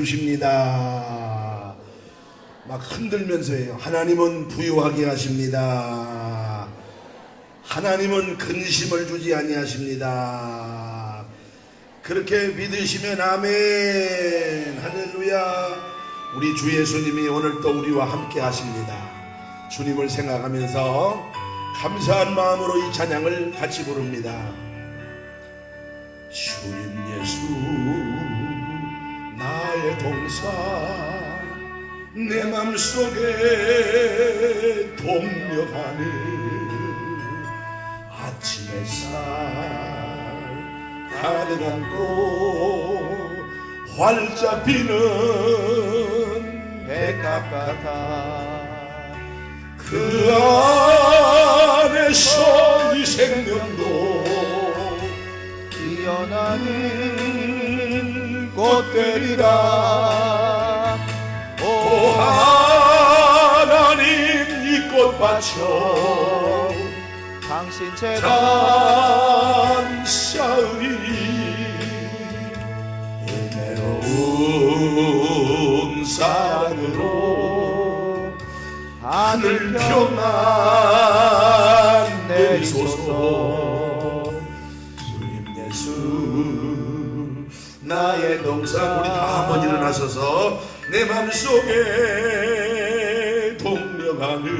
주십니다. 막 흔들면서 해요. 하나님은 부유하게 하십니다. 하나님은 근심을 주지 아니하십니다. 그렇게 믿으시면 아멘. 할렐루야. 우리 주 예수님이 오늘 또 우리와 함께 하십니다. 주님을 생각하면서 감사한 마음으로 이 찬양을 같이 부릅니다. 주님 예수 나의 동사 내 맘속에 동력하는 아침 햇살 가득 안고 활짝 피는 백합 같아 그 안에서 이 생명도 피어나는 꽃들이라 오 하나님 이 꽃밭처럼 당신 제가 감사의 은혜로운 사랑으로 하늘 평안 내리소서. 주님 예수 나의 동상 우리 다 한번 일어나셔서 내 맘속에 동력하는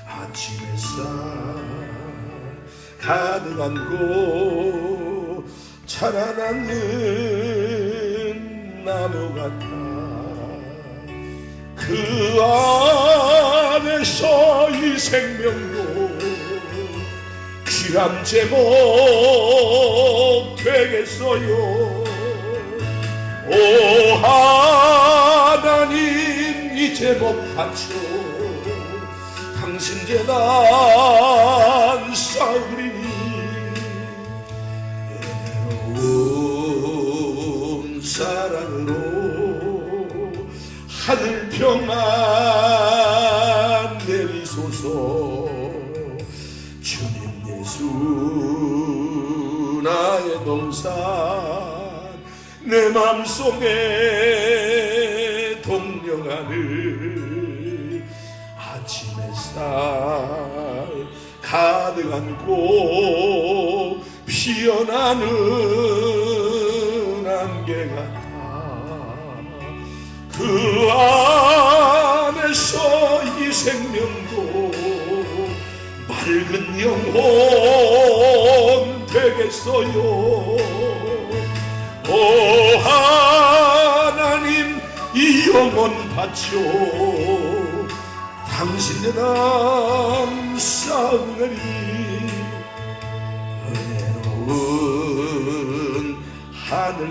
아침 햇살 가득 안고 자라나는 나무 같아 그 안에서 이 생명도 귀한 제목 되겠어요. 오 하나님 이 제목 바쳐 당신 재단 쌓으리니 은혜로운 사랑으로 하늘 평안 내리소서. 주님 예수 나의 동산 내 맘속에 동력하는 아침 햇살 가득 안고 피어나는 안개 같아 그 안에서 이 생명도 맑은 영혼 되겠어요. 오 하나님 이 영혼 바쳐 당신의 남 쌓으리 은혜로운 하늘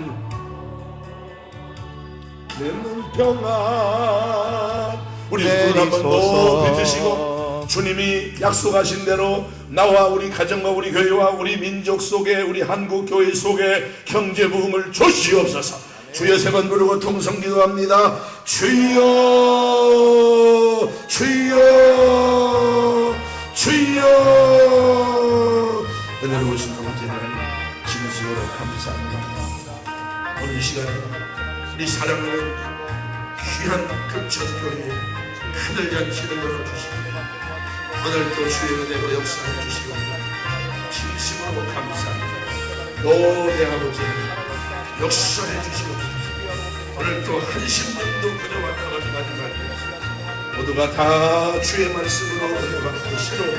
내 맘 평안. 우리 눈 한번 높이 드시고 주님이 약속하신 대로 나와 우리 가정과 우리 교회와 우리 민족 속에 우리 한국 교회 속에 경제 부흥을 주시옵소서. 주여 세 번 부르고 통성 기도합니다. 주여 주여 주여. 은혜로우신 아버지 하나님 진수로 감사합니다. 오늘 시간에 우리 사랑하는 귀한 금천교회에 하늘잔치를 열어주시고 오늘 또 주의 은혜로 역사해 주시고 진심으로 감사합니다. 내 아버지 역사해 주시옵소서. 오늘 또 한심령도 그녀와 가가지 마지막에 모두가 다 주의 말씀으로 은혜받고 새로운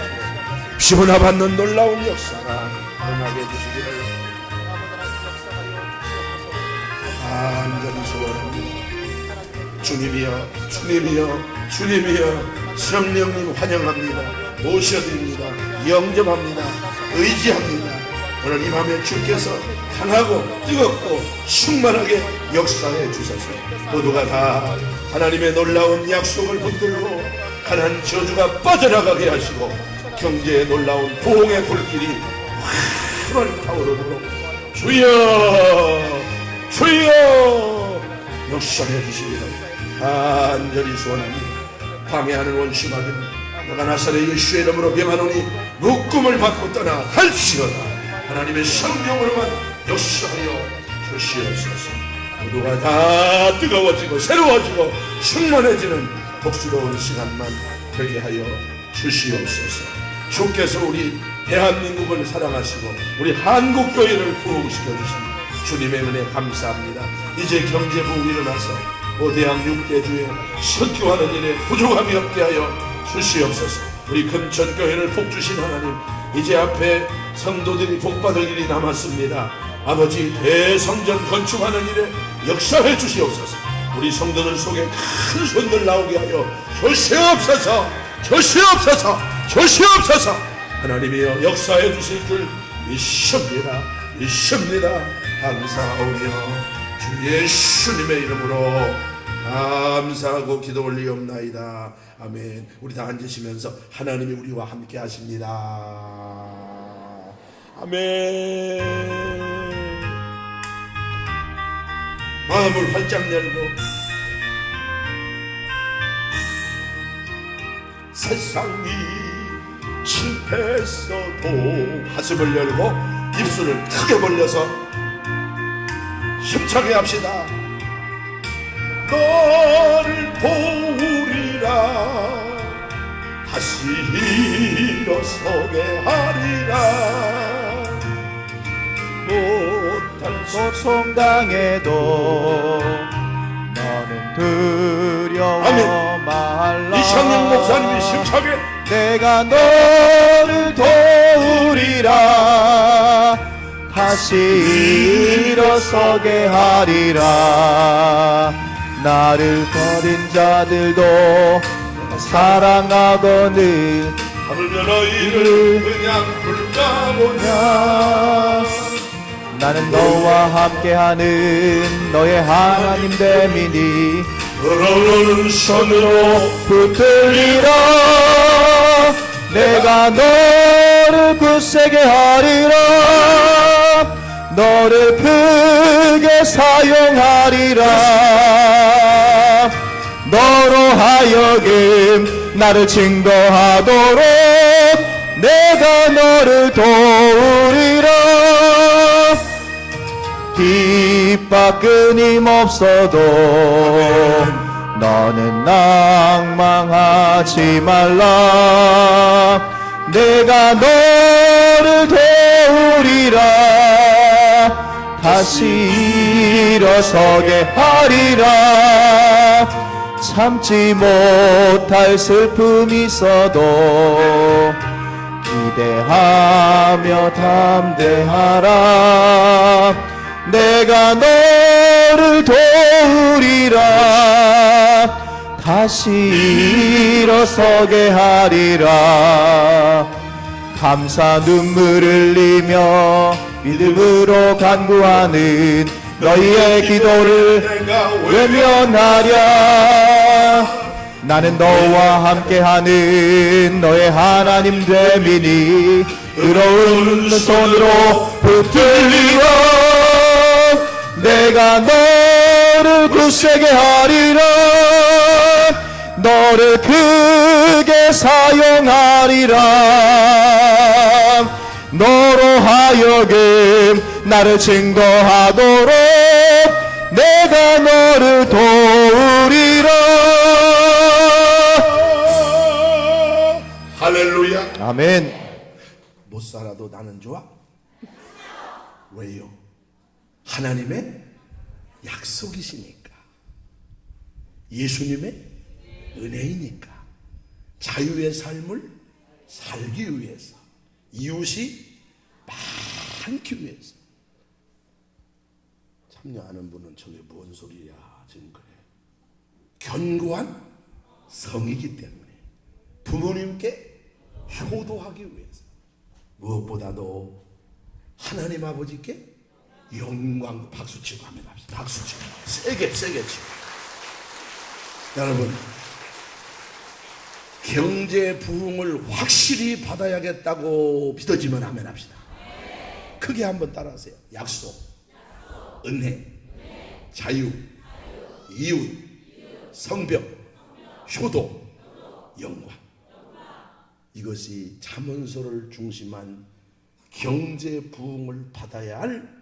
피어나받는 놀라운 역사가 일어나게 해주시기를 간절히 소원합니다. 주님이여 주님이여 주님이여 성령님 환영합니다. 모셔드립니다. 영접합니다. 의지합니다. 오늘 이 밤에 주께서 강하고 뜨겁고 충만하게 역사해 주셔서 모두가 다 하나님의 놀라운 약속을 붙들고 가난 저주가 빠져나가게 하시고 경제의 놀라운 부흥의 불길이 활활 타오르도록 주여 주여 역사해 주시기를 간절히 소원합니다. 방해하는 원수마귀는 너가 나사렛 예수의 이름으로 명하노니 묶음을 받고 떠나 할지어다. 하나님의 성령으로만 역사하여 주시옵소서. 모두가 다 뜨거워지고 새로워지고 충만해지는 복스러운 시간만 되게 하여 주시옵소서. 주께서 우리 대한민국을 사랑하시고 우리 한국교회를 부흥시켜 주신 주님의 은혜 감사합니다. 이제 경제부흥이 일어나서 5대양 6대주에 선교하는 일에 부족함이 없게 하여 주시옵소서. 우리 금천교회를 복주신 하나님, 이제 앞에 성도들이 복받을 일이 남았습니다. 아버지, 대성전 건축하는 일에 역사해 주시옵소서. 우리 성도들 속에 큰 손들 나오게 하여 주시옵소서. 주시옵소서. 주시옵소서. 하나님이여 역사해 주실 줄 믿습니다. 믿습니다. 감사하오며 주 예수님의 이름으로 감사하고 기도 올리옵나이다. 아멘. 우리 다 앉으시면서 하나님이 우리와 함께 하십니다. 아멘. 마음을 활짝 열고 세상이 실패했어도 가슴을 열고 입술을 크게 벌려서 힘차게 합시다. 너를 도우리라 다시 일어서게 하리라. 못할 고통당해도 너는 두려워 아멘. 말라. 이창영 목사님이 힘차게 내가 너를 도우리라 다시 일어서게 하리라. 나를 버린 자들도 사랑하거늘 하늘며 너희를 그냥 불까보냐. 나는 너와 함께하는 너의 하나님 됨이니 걸어오는 손으로 붙들리라. 내가 너를 굳세게 하리라. 너를 크게 사용하리라. 너로 하여금 나를 증거하도록 내가 너를 도우리라. 핍박 끊임없어도 너는 낭망하지 말라. 내가 너를 도우리라. 다시 일어서게 하리라. 참지 못할 슬픔이 있어도 기대하며 담대하라. 내가 너를 도우리라. 다시 일어서게 하리라. 감사 눈물 흘리며 믿음으로 간구하는 너희의 기도를 내가 외면하랴. 나는 너와 함께하는 너의 하나님 됨이니 의로운 손으로 붙들리라. 내가 너를 굳세게 하리라. 너를 크게 사용하리라. 너로 하여금 나를 증거하도록 내가 너를 도우리라. 할렐루야. 아멘. 못 살아도 나는 좋아? 왜요? 하나님의 약속이시니까, 예수님의 은혜이니까, 자유의 삶을 살기 위해서, 이웃이 많기 위해서. 참여하는 분은 저게 뭔 소리야 지금 그래. 견고한 성이기 때문에 부모님께 효도하기 위해서, 무엇보다도 하나님 아버지께 영광. 박수 치고 하면 합시다. 박수 치고 세게 치고. 여러분, 경제 부흥을 확실히 받아야겠다고 믿어지면 하면 합시다. 크게 한번 따라하세요. 약속, 은혜, 자유, 이웃, 성벽, 효도, 영광. 이것이 잠언서를 중심한 경제 부흥을 받아야 할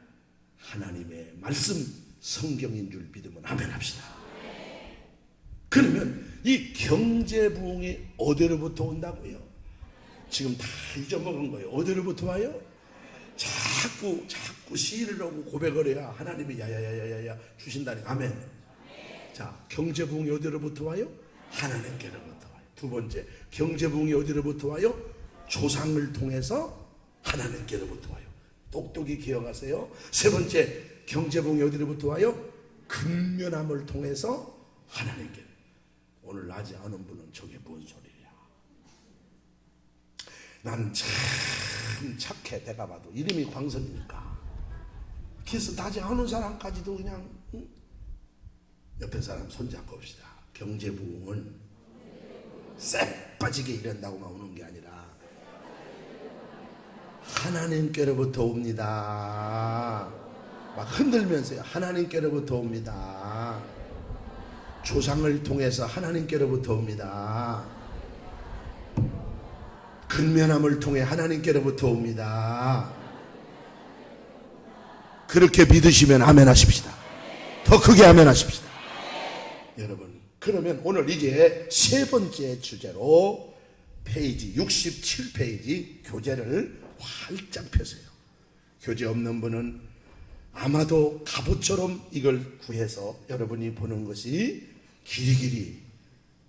하나님의 말씀 성경인 줄 믿으면 아멘 합시다. 그러면 이 경제 부흥이 어디로부터 온다고요? 지금 다 잊어먹은 거예요. 어디로부터 와요? 자꾸 시인을 하고 고백을 해야 하나님이 야야야야야 주신다니. 아멘. 자, 경제 부흥이 어디로부터 와요? 하나님께로부터 와요. 두 번째, 경제 부흥이 어디로부터 와요? 조상을 통해서 하나님께로부터 와요. 똑똑히 기억하세요. 세 번째, 경제 부흥이 어디로부터 와요? 근면함을 통해서 하나님께. 오늘 나지 않은 분은 저게 뭔 소리야? 난 참 착해. 내가 봐도 이름이 광선이니까. 그래서 나지 않은 사람까지도 그냥 옆에 사람 손잡고 봅시다. 경제 부흥은 쎄 빠지게 이런다고만 오는 게 아니라 하나님께로부터 옵니다. 막 흔들면서요. 하나님께로부터 옵니다. 조상을 통해서 하나님께로부터 옵니다. 근면함을 통해 하나님께로부터 옵니다. 그렇게 믿으시면 아멘 하십시다. 더 크게 아멘 하십시다. 여러분, 그러면 오늘 이제 세 번째 주제로 페이지 67페이지 교재를 활짝 펴세요. 교재 없는 분은 아마도 갑옷처럼 이걸 구해서 여러분이 보는 것이 길이길이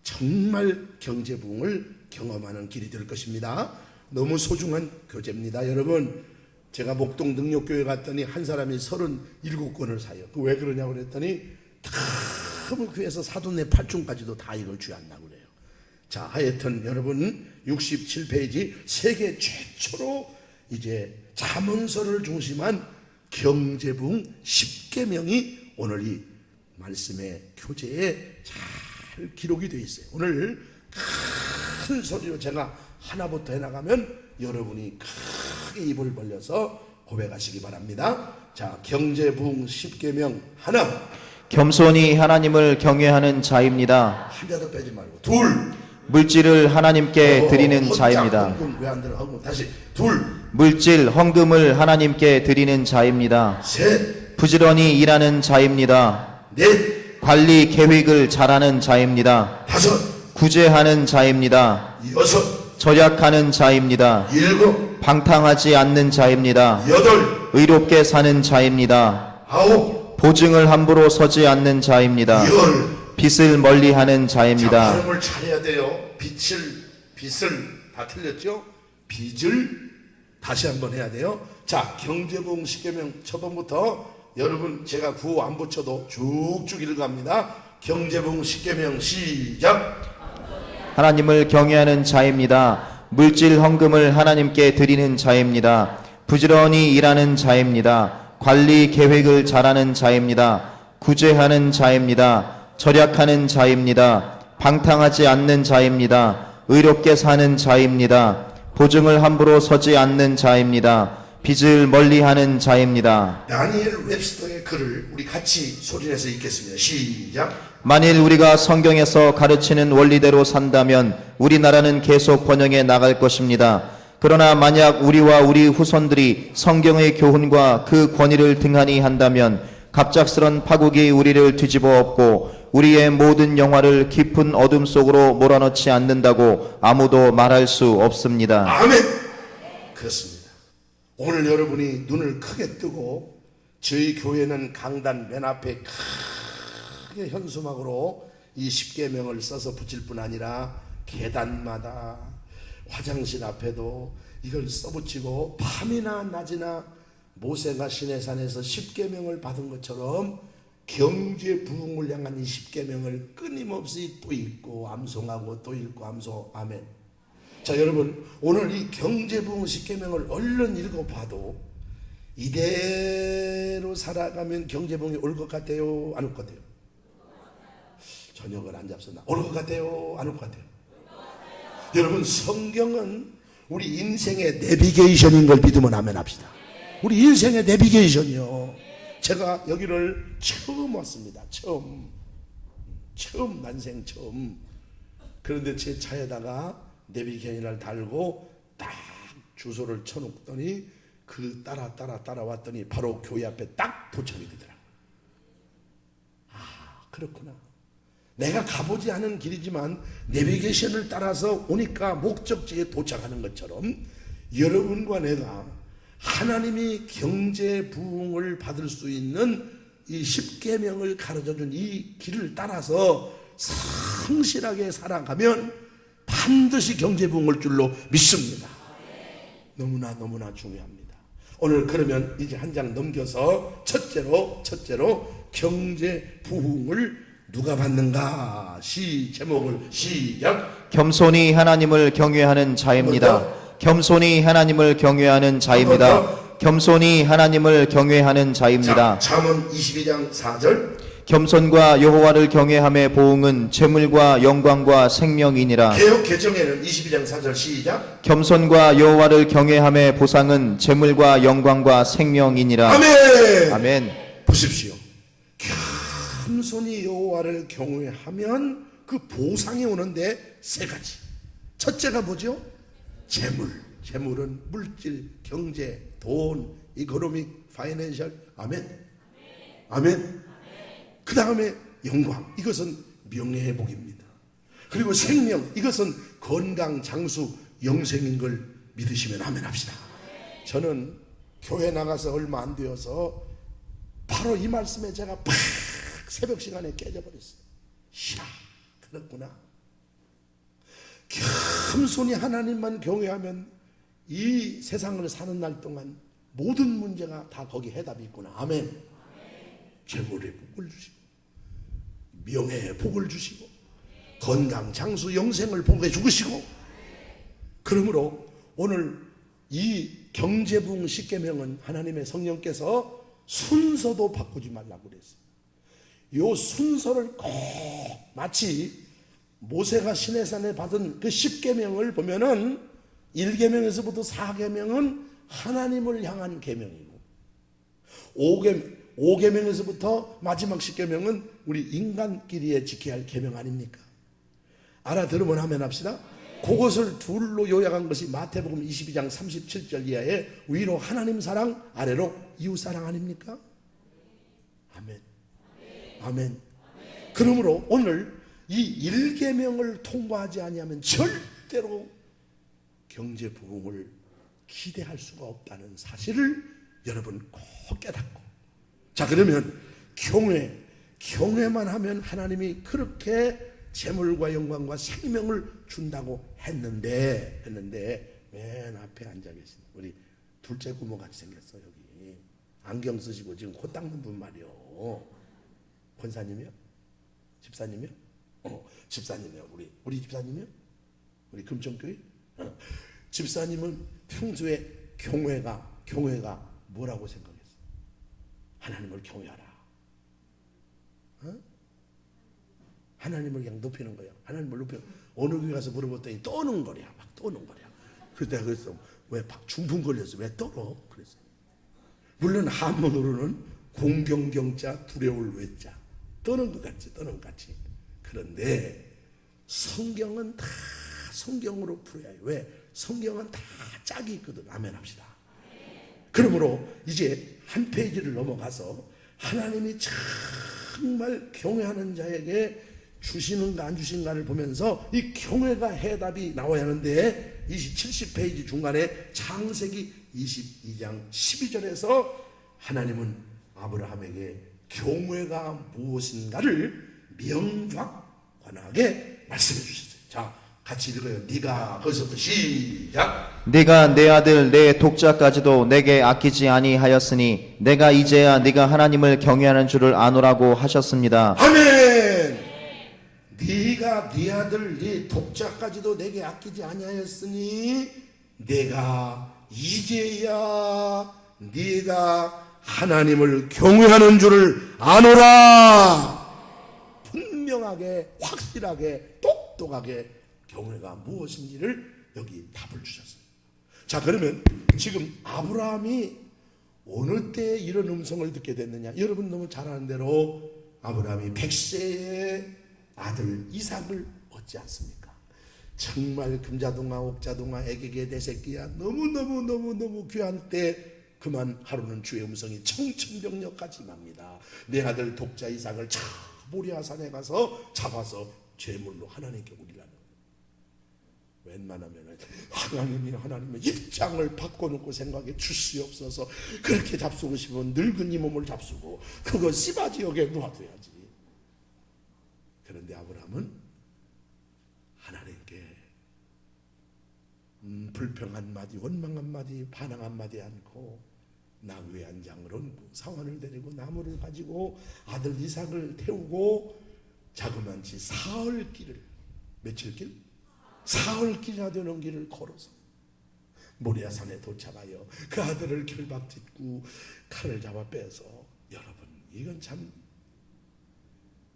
정말 경제 부흥을 경험하는 길이 될 것입니다. 너무 소중한 교재입니다. 여러분, 제가 목동 능력교회 갔더니 한 사람이 37권을 사요. 그 왜 그러냐고 그랬더니 틈을 구해서 사돈네 팔중까지도 다 이걸 주한다고 그래요. 자, 하여튼 여러분 67페이지 세계 최초로 이제 잠언서를 중심한 경제부흥 10계명이 오늘 이 말씀의 교재에 잘 기록이 되어 있어요. 오늘 큰 소리로 제가 하나부터 해나가면 여러분이 크게 입을 벌려서 고백하시기 바랍니다. 자, 경제부흥 10계명 하나, 겸손히 하나님을 경외하는 자입니다. 한 자도 빼지 말고. 둘, 물질을 하나님께 드리는 자입니다. 왜안 들어? 헌금 다시. 둘, 물질 헌금을 하나님께 드리는 자입니다. 셋, 부지런히 일하는 자입니다. 넷, 관리 계획을 잘하는 자입니다. 다섯, 구제하는 자입니다. 여섯, 절약하는 자입니다. 일곱, 방탕하지 않는 자입니다. 여덟, 의롭게 사는 자입니다. 아홉, 보증을 함부로 서지 않는 자입니다. 열. 빚을 멀리하는 자, 자입니다. 발음을 잘해야 돼요. 빚을 다 틀렸죠? 빚을 다시 한번 해야 돼요. 자, 경제부흥 10계명 첫 번부터 여러분 제가 구호 안 붙여도 쭉쭉 읽어갑니다. 경제부흥 10계명 시작. 하나님을 경외하는 자입니다. 물질 헌금을 하나님께 드리는 자입니다. 부지런히 일하는 자입니다. 관리 계획을 잘하는 자입니다. 구제하는 자입니다. 절약하는 자입니다. 방탕하지 않는 자입니다. 의롭게 사는 자입니다. 보증을 함부로 서지 않는 자입니다. 빚을 멀리하는 자입니다. 다니엘 웹스터의 글을 우리 같이 소리내서 읽겠습니다. 시작. 만일 우리가 성경에서 가르치는 원리대로 산다면 우리나라는 계속 번영해 나갈 것입니다. 그러나 만약 우리와 우리 후손들이 성경의 교훈과 그 권위를 등한히 한다면 갑작스런 파국이 우리를 뒤집어 엎고 우리의 모든 영화를 깊은 어둠 속으로 몰아넣지 않는다고 아무도 말할 수 없습니다. 아멘. 그렇습니다. 오늘 여러분이 눈을 크게 뜨고 저희 교회는 강단 맨 앞에 크게 현수막으로 이 10계명을 써서 붙일 뿐 아니라 계단마다 화장실 앞에도 이걸 써붙이고 밤이나 낮이나 모세가 시내산에서 10계명을 받은 것처럼 경제 부흥을 향한 이 10계명을 끊임없이 또 읽고 암송하고 또 읽고 암송. 아멘. 자, 여러분, 오늘 이 경제 부흥 10계명을 얼른 읽어봐도 이대로 살아가면 경제 부흥이 올 것 같아요? 안 올 것 같아요? 저녁을 안 잡섰나? 올 것 같아요? 안 올 것 같아요? 여러분, 성경은 우리 인생의 내비게이션인 걸 믿으면 아멘 합시다. 우리 인생의 내비게이션이요. 제가 여기를 처음 왔습니다. 처음 난생 처음. 그런데 제 차에다가 내비게이션을 달고 딱 주소를 쳐놓더니 그 따라왔더니 바로 교회 앞에 딱 도착이 되더라고요. 그렇구나. 내가 가보지 않은 길이지만 내비게이션을 따라서 오니까 목적지에 도착하는 것처럼 여러분과 내가 하나님이 경제 부흥을 받을 수 있는 이 십계명을 가르쳐준 이 길을 따라서 성실하게 살아가면 반드시 경제 부흥을 줄로 믿습니다. 너무나 중요합니다. 오늘 그러면 이제 한 장 넘겨서 첫째로 경제 부흥을 누가 받는가? 제목을 시작. 겸손히 하나님을 경외하는 자입니다. 겸손히 하나님을 경외하는 자입니다. 겸손히 하나님을 경외하는 자입니다. 잠언 22장 4절. 겸손과 여호와를 경외함의 보응은 재물과 영광과 생명이니라. 개역 개정에는 22장 4절 시작. 겸손과 여호와를 경외함의 보상은 재물과 영광과 생명이니라. 아멘. 아멘. 보십시오. 겸손히 여호와를 경외하면 그 보상이 오는데 세 가지. 첫째가 뭐죠? 재물은 물질, 경제, 돈, 이코노믹, 파이낸셜. 아멘. 그 다음에 영광, 이것은 명예의 복입니다. 그리고 생명, 이것은 건강, 장수, 영생인 걸 믿으시면 아멘 합시다. 저는 교회 나가서 얼마 안 되어서 바로 이 말씀에 제가 팍 새벽 시간에 깨져버렸어요. 이야, 그렇구나. 겸손히 하나님만 경외하면 이 세상을 사는 날 동안 모든 문제가 다 거기 해답이 있구나. 아멘. 재물의 복을 주시고 명예의 복을 주시고 건강, 장수, 영생을 복해 주시고, 그러므로 오늘 이 경제부흥 십계명은 하나님의 성령께서 순서도 바꾸지 말라고 그랬어요. 요 순서를 꼭 마치 모세가 시내산에 받은 그 십계명을 보면은 1계명에서부터 4계명은 하나님을 향한 계명이고 5계명에서부터 마지막 10계명은 우리 인간끼리에 지켜야 할 계명 아닙니까? 알아들으면 아멘 합시다. 그것을 둘로 요약한 것이 마태복음 22장 37절 이하에 위로 하나님 사랑, 아래로 이웃 사랑 아닙니까? 아멘. 그러므로 오늘 이 1계명을 통과하지 아니하면 절대로 경제 부흥을 기대할 수가 없다는 사실을 여러분 꼭 깨닫고, 자, 그러면 경외만 하면 하나님이 그렇게 재물과 영광과 생명을 준다고 했는데 맨 앞에 앉아 계신 우리 둘째 고모 같이 생겼어. 여기 안경 쓰시고 지금 코 닦는 분 말이요. 권사님이요? 집사님이요? 집사님이요. 우리 집사님이요? 우리 금천교회? 집사님은 평소에 경외가 뭐라고 생각했어요? 하나님을 경외하라. 하나님을 그냥 높이는 거야. 하나님을 높이는. 어느 교회 가서 물어봤더니 떠는 거야. 막 떠는 거야. 그때 그래서 왜 막 중풍 걸렸어? 왜 떨어? 그랬어요. 물론 한문으로는 공경경자 두려울 외자. 떠는 것 같지. 그런데 성경은 다 성경으로 풀어야 해요. 왜? 성경은 다 짝이 있거든. 아멘 합시다. 그러므로 이제 한 페이지를 넘어가서 하나님이 정말 경외하는 자에게 주시는가 안 주시는가를 보면서 이 경외가 해답이 나와야 하는데 70페이지 중간에 창세기 22장 12절에서 하나님은 아브라함에게 경외가 무엇인가를 명확하게 말씀해 주셨어요. 자, 같이 읽어요. 네가 거기서부터 시작. 네가 내 아들 내 독자까지도 내게 아끼지 아니하였으니 내가 이제야 네가 하나님을 경외하는 줄을 아노라고 하셨습니다. 아멘. 네가 네 아들 네 독자까지도 내게 아끼지 아니하였으니 내가 이제야 네가 하나님을 경외하는 줄을 아노라. 분명하게, 확실하게, 똑똑하게 경외가 무엇인지를 여기 답을 주셨어요. 자, 그러면 지금 아브라함이 어느 때 이런 음성을 듣게 됐느냐? 여러분 너무 잘 아는 대로 아브라함이 100세의 아들 이삭을 얻지 않습니까? 정말 금자동아 옥자동아 애기게 대새끼야 너무 귀한 때 그만 하루는 주의 음성이 청천벽력까지 납니다. 내 아들 독자 이삭을 저 모리아산에 가서 잡아서 제물로 하나님께 올리라는 거예요. 웬만하면 하나님의 입장을 바꿔놓고 생각해 주시옵소서. 그렇게 잡수고 싶으면 늙은 이 몸을 잡수고 그거 씨바지역에 놓아둬야지. 그런데 아브라함은 하나님께 불평 한마디, 원망 한마디, 반항 한마디 않고 나귀 한 장을 얹고 사환을 데리고 나무를 가지고 아들 이삭을 태우고 자그만치 사흘 길을, 며칠 길? 사흘 길이나 되는 길을 걸어서 모리아산에 도착하여 그 아들을 결박짓고 칼을 잡아 빼서, 여러분 이건 참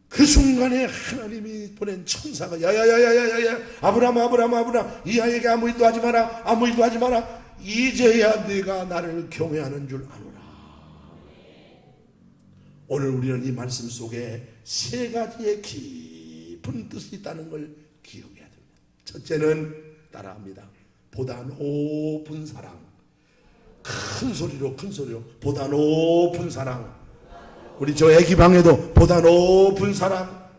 그 순간에 하나님이 보낸 천사가 야야야야야야 아브라함 이 아이에게 아무 일도 하지 마라. 이제야 네가 나를 경외하는 줄 아노라. 오늘 우리는 이 말씀 속에 세 가지의 깊은 뜻이 있다는 걸 기억해야 됩니다. 첫째는 따라합니다. 보다 높은 사랑. 큰 소리로 보다 높은 사랑. 우리 저 애기 방에도 보다 높은 사랑.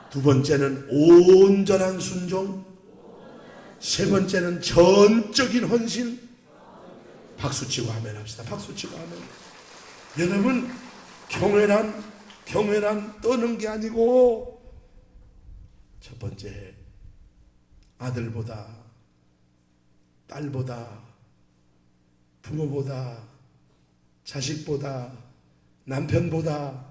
두 번째는 온전한 순종. 세 번째는 전적인 헌신. 박수치고 아멘 합시다. 박수치고 아멘. 여러분, 경외란 떠는 게 아니고, 첫 번째 아들보다 딸보다 부모보다 자식보다 남편보다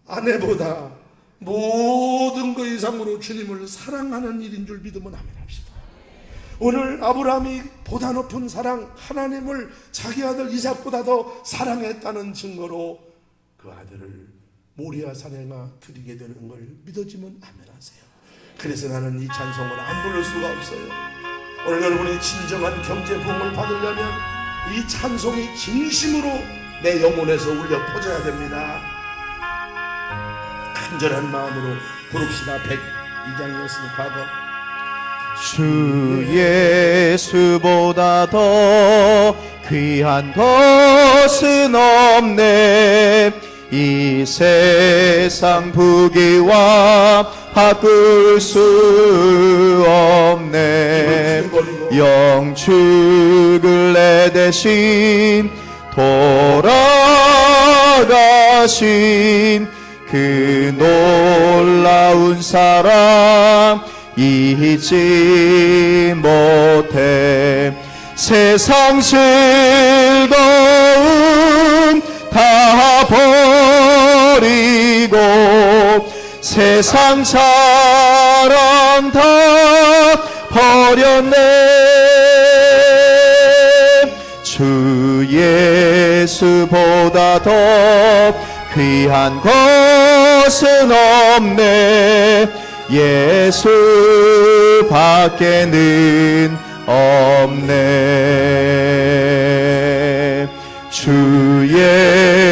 아내보다 모든 것 이상으로 주님을 사랑하는 일인 줄 믿으면 아멘 합시다. 오늘 아브라함이 보다 높은 사랑, 하나님을 자기 아들 이삭보다 더 사랑했다는 증거로 그 아들을 모리아산에 드리게 되는 걸 믿어지면 아멘 하세요. 그래서 나는 이 찬송을 안 부를 수가 없어요. 오늘 여러분이 진정한 경제 부흥을 받으려면 이 찬송이 진심으로 내 영혼에서 울려 퍼져야 됩니다. 간절한 마음으로 부릅시다. 102장이었으니 과거 주 예수보다 더 귀한 것은 없네. 이 세상 부귀와 바꿀 수 없네. 영축을 내 대신 돌아가신 그 놀라운 사랑 잊지 못해. 세상 즐거움 다 버리고 세상 사랑 다 버렸네. 주 예수보다 더 귀한 것은 없네. 예수 밖에는 없네. 주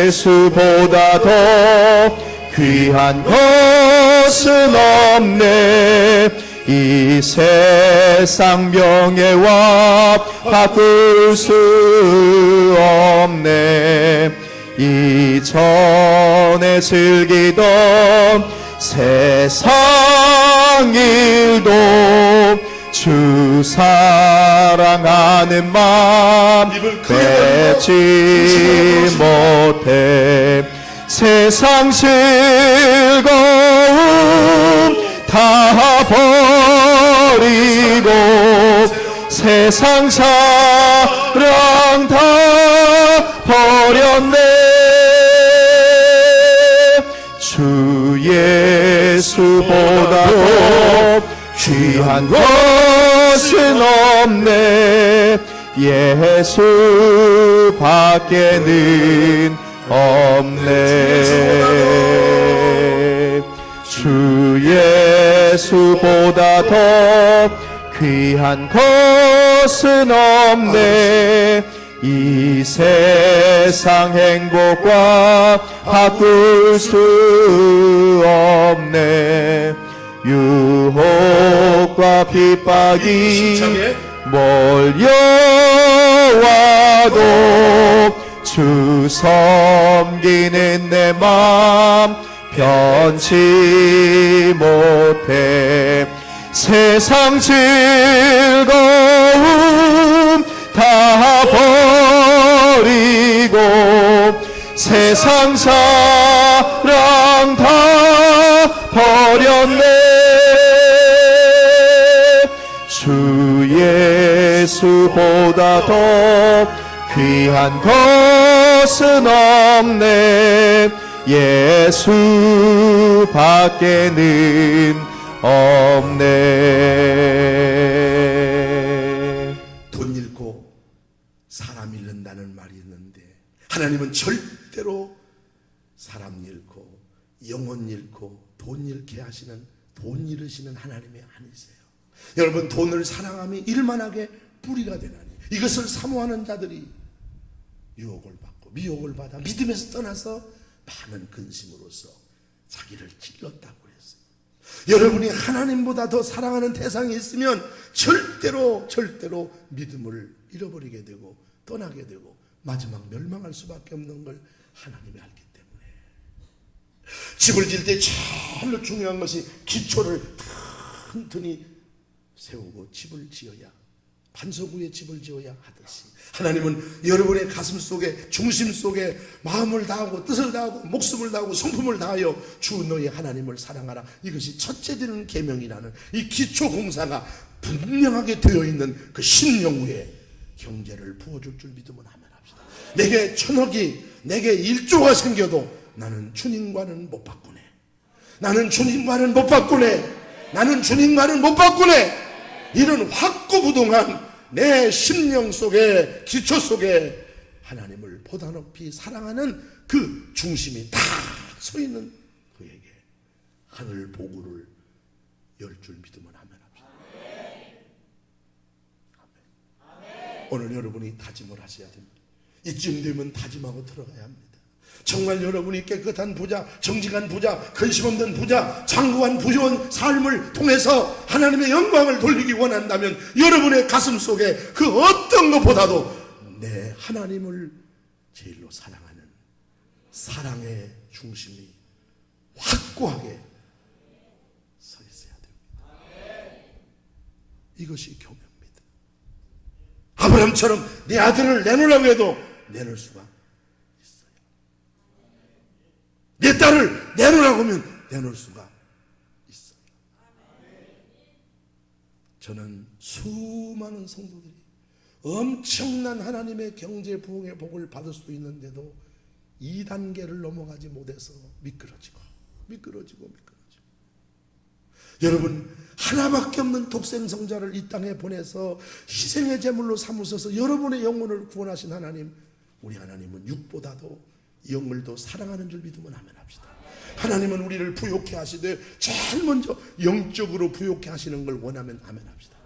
예수보다 더 귀한 것은 없네. 이 세상 명예와 바꿀 수 없네. 이전에 즐기던 세상 일도 주 사랑하는 마음 빼지 못해. 세상 즐거움 다 버리고 세상 사랑 다 버렸네. 주 예수보다 더 귀한 것은 없네. 예수 밖에는 없네. 주 예수보다 더 귀한 것은 없네. 이 세상 행복과 바꿀 수 없네. 유혹과 핍박이 몰려와도 주 섬기는 내 맘 편치 못해 세상 즐거움 다 버리고 세상 사랑 다 버렸네. 주 예수보다 더 귀한 것은 없네. 예수 밖에는 없네. 돈 잃고 사람 잃는다는 말이 있는데 하나님은 절대로 사람 잃고 영혼 잃고 돈 잃게 하시는, 돈 잃으시는 하나님이 아니세요. 여러분, 돈을 사랑함이 일만하게 뿌리가 되나니 이것을 사모하는 자들이 유혹을 받고 미혹을 받아 믿음에서 떠나서 많은 근심으로써 자기를 찔렀다고 했어요. 여러분이 하나님보다 더 사랑하는 대상이 있으면 절대로 믿음을 잃어버리게 되고 떠나게 되고 마지막 멸망할 수밖에 없는 걸 하나님이 알기 때문에 집을 지을 때 제일 중요한 것이 기초를 튼튼히 세우고 집을 지어야, 반석 위에 집을 지어야 하듯이 하나님은 여러분의 가슴 속에, 중심 속에 마음을 다하고 뜻을 다하고 목숨을 다하고 성품을 다하여 주 너희 하나님을 사랑하라, 이것이 첫째 되는 계명이라는 이 기초 공사가 분명하게 되어 있는 그 심령 위에 경제를 부어줄 줄 믿으면 하면 합시다. 내게 1,000억이, 내게 1조가 생겨도 나는 주님과는 못 바꾸네. 나는 주님과는 못 바꾸네. 나는 주님과는 못 바꾸네. 이런 확고부동한 내 심령 속에, 기초 속에 하나님을 보다 높이 사랑하는 그 중심이 딱 서 있는 그에게 하늘 보구를 열 줄 믿으면 하면 합시다. 아멘. 오늘 여러분이 다짐을 하셔야 됩니다. 이쯤 되면 다짐하고 들어가야 합니다. 정말 여러분이 깨끗한 부자, 정직한 부자, 근심 없는 부자, 장구한 부유한 삶을 통해서 하나님의 영광을 돌리기 원한다면 여러분의 가슴 속에 그 어떤 것보다도 내 하나님을 제일로 사랑하는 사랑의 중심이 확고하게 서 있어야 됩니다. 이것이 교묘입니다. 아브라함처럼 내 아들을 내놓으라고 해도 내놓을 수가, 내 딸을 내놓으라고 하면 내놓을 수가 있어요. 저는 수많은 성도들이 엄청난 하나님의 경제 부흥의 복을 받을 수도 있는데도 2단계를 넘어가지 못해서 미끄러지고 여러분, 하나밖에 없는 독생성자를 이 땅에 보내서 희생의 제물로 삼으셔서 여러분의 영혼을 구원하신 하나님, 우리 하나님은 육보다도 영을 더 사랑하는 줄 믿으면 하면 합시다. 하나님은 우리를 부욕해 하시되 제일 먼저 영적으로 부욕해 하시는 걸 원하면 하면 합시다.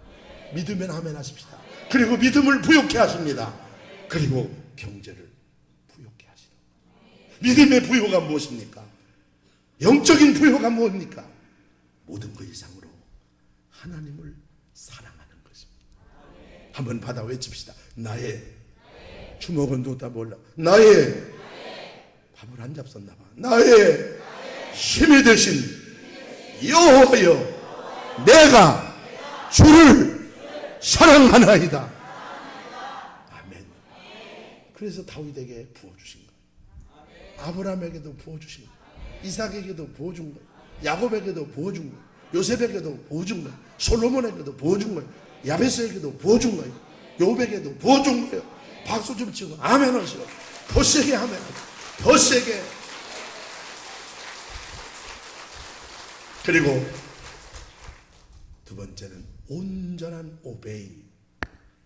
믿으면 하면 하십시다. 그리고 믿음을 부욕해 하십니다. 그리고 경제를 부욕해 하시다. 믿음의 부요가 무엇입니까? 영적인 부요가 무엇입니까? 모든 것 이상으로 하나님을 사랑하는 것입니다. 한번 받아 외칩시다. 나의 주먹은 뒀다 몰라. 나의 밥을 안 잡섰나 봐. 나의 힘이 되신 여호와여, 내가 주를 사랑하나이다. 아멘. 그래서 다윗에게 부어주신 거예요. 아브라함에게도 부어주신 거예요. 이삭에게도 부어준 거예요. 야곱에게도 부어준 거예요. 요셉에게도 부어준 거예요. 솔로몬에게도 부어준 거예요. 야베스에게도 부어준 거예요. 요백에게도 부어준 거예요. 박수 좀 치고 아멘 하시고 더 세게 하면, 더 세게. 그리고 두 번째는 온전한 오베이,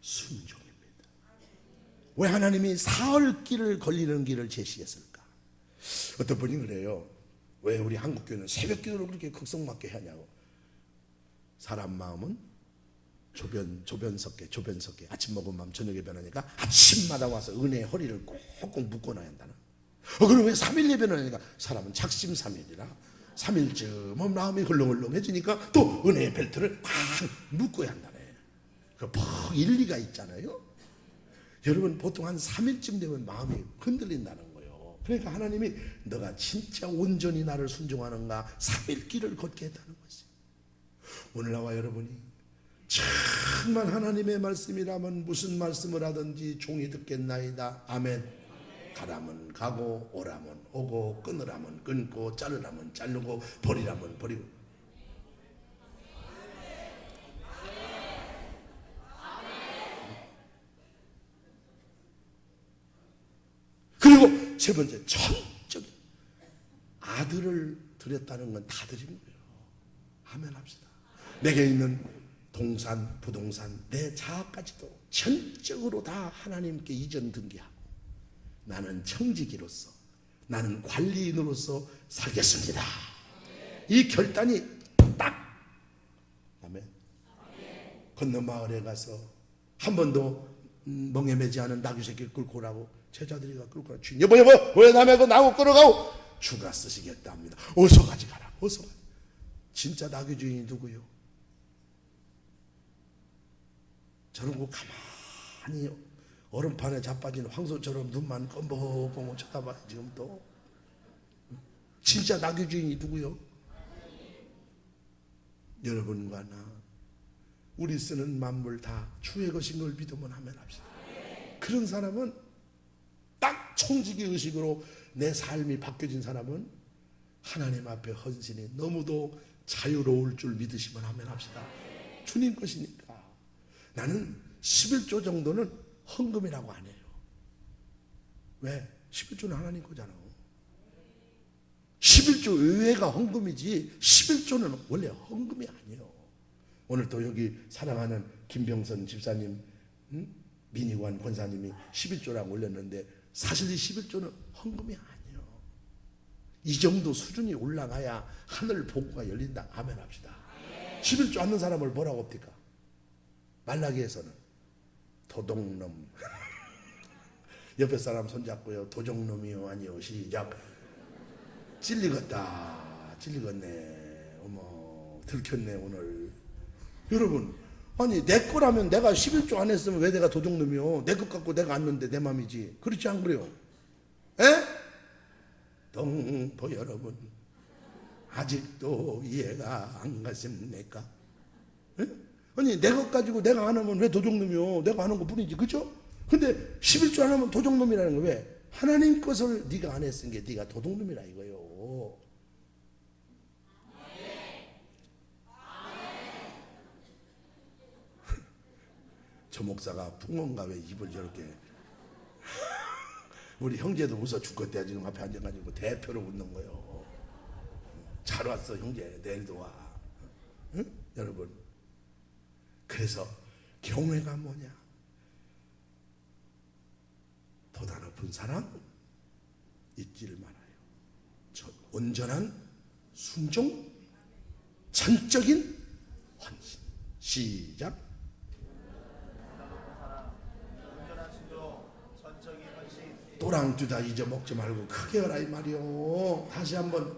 순종입니다. 왜 하나님이 사흘 길을 걸리는 길을 제시했을까? 어떤 분이 그래요. 왜 우리 한국교회는 새벽 기도를 그렇게 극성맞게 하냐고. 사람 마음은 조변석계 아침 먹은 마음 저녁에 변하니까 아침마다 와서 은혜의 허리를 꼭꼭 묶어놔야 한다는. 그럼 왜 3일 예배를 하니까 사람은 작심삼일이라 3일쯤은 마음이 헐렁헐렁해지니까 또 은혜의 벨트를 딱 묶어야 한다네. 그 일리가 있잖아요. 여러분, 보통 한 3일쯤 되면 마음이 흔들린다는 거예요. 그러니까 하나님이 너가 진짜 온전히 나를 순종하는가 3일 길을 걷게 했다는 것이에요. 오늘 나와 여러분이 정말 하나님의 말씀이라면 무슨 말씀을 하든지 종이 듣겠나이다. 아멘. 가라면 가고 오라면 오고 끊으라면 끊고 자르라면 자르고 버리라면 버리고. 그리고 세 번째, 전적인 아들을 드렸다는 건 다 드린 거예요. 아멘 합시다. 내게 있는 동산, 부동산, 내 자아까지도 전적으로 다 하나님께 이전 등기하고 나는 청지기로서, 나는 관리인으로서 살겠습니다. 이 결단이 딱. 아멘. 건너 마을에 가서 한 번도 멍에 매지 않은 나귀 새끼를 끌고 오라고 제자들이 끌고 오라. 주님, 여보 왜 남의 그 나무 끌어가오? 주가 쓰시겠다 합니다. 어서 가져가라. 어서 가자. 진짜 나귀 주인이 누구요? 저런 거 가만히 얼음판에 자빠진 황소처럼 눈만 껌벅껌벅 쳐다봐. 지금 또 진짜 나귀 주인이 누구요? 여러분과 나, 우리 쓰는 만물 다 주의 것인 걸 믿으면 하면 합시다. 그런 사람은 딱 청지기 의식으로 내 삶이 바뀌어진 사람은 하나님 앞에 헌신이 너무도 자유로울 줄 믿으시면 하면 합시다. 주님 것이니까. 나는 11조 정도는 헌금이라고 안 해요. 왜? 11조는 하나님 거잖아. 11조 의외가 헌금이지 11조는 원래 헌금이 아니에요. 오늘 또 여기 사랑하는 김병선 집사님, 민희관 권사님이 11조라고 올렸는데 사실 이 11조는 헌금이 아니에요. 이 정도 수준이 올라가야 하늘 복구가 열린다. 아멘 합시다. 11조 않는 사람을 뭐라고 합니까? 말라기에서는 도둑놈. 옆에 사람 손잡고요. 도적놈이요 아니요. 시작. 찔리겠다. 찔리겠네. 어머 들켰네 오늘. 여러분, 아니 내 거라면 내가 11조 안 했으면 왜 내가 도둑놈이요? 내 것 갖고 내가 안는데 내 맘이지. 그렇지 안 그래요? 에? 동포 여러분, 아직도 이해가 안 가십니까? 에? 아니 내 것 가지고 내가 안 하면 왜 도둑놈이요? 내가 하는 것 뿐이지. 그죠? 근데 11조 안 하면 도둑놈이라는 거 왜? 하나님 것을 네가 안 했은 게 네가 도둑놈이라 이거요. 저 목사가 풍문가 왜 입을 저렇게. 우리 형제도 웃어 죽겠대. 지금 앞에 앉아가지고 대표로 웃는 거요. 잘 왔어 형제. 내일도 와. 응? 여러분, 그래서 경외가 뭐냐? 보다 높은 사랑 잊지를 말아요. 온전한 순종, 전적인 헌신. 시작. 또랑뚜다 잊어먹지 말고 크게 하라 이 말이요. 다시 한번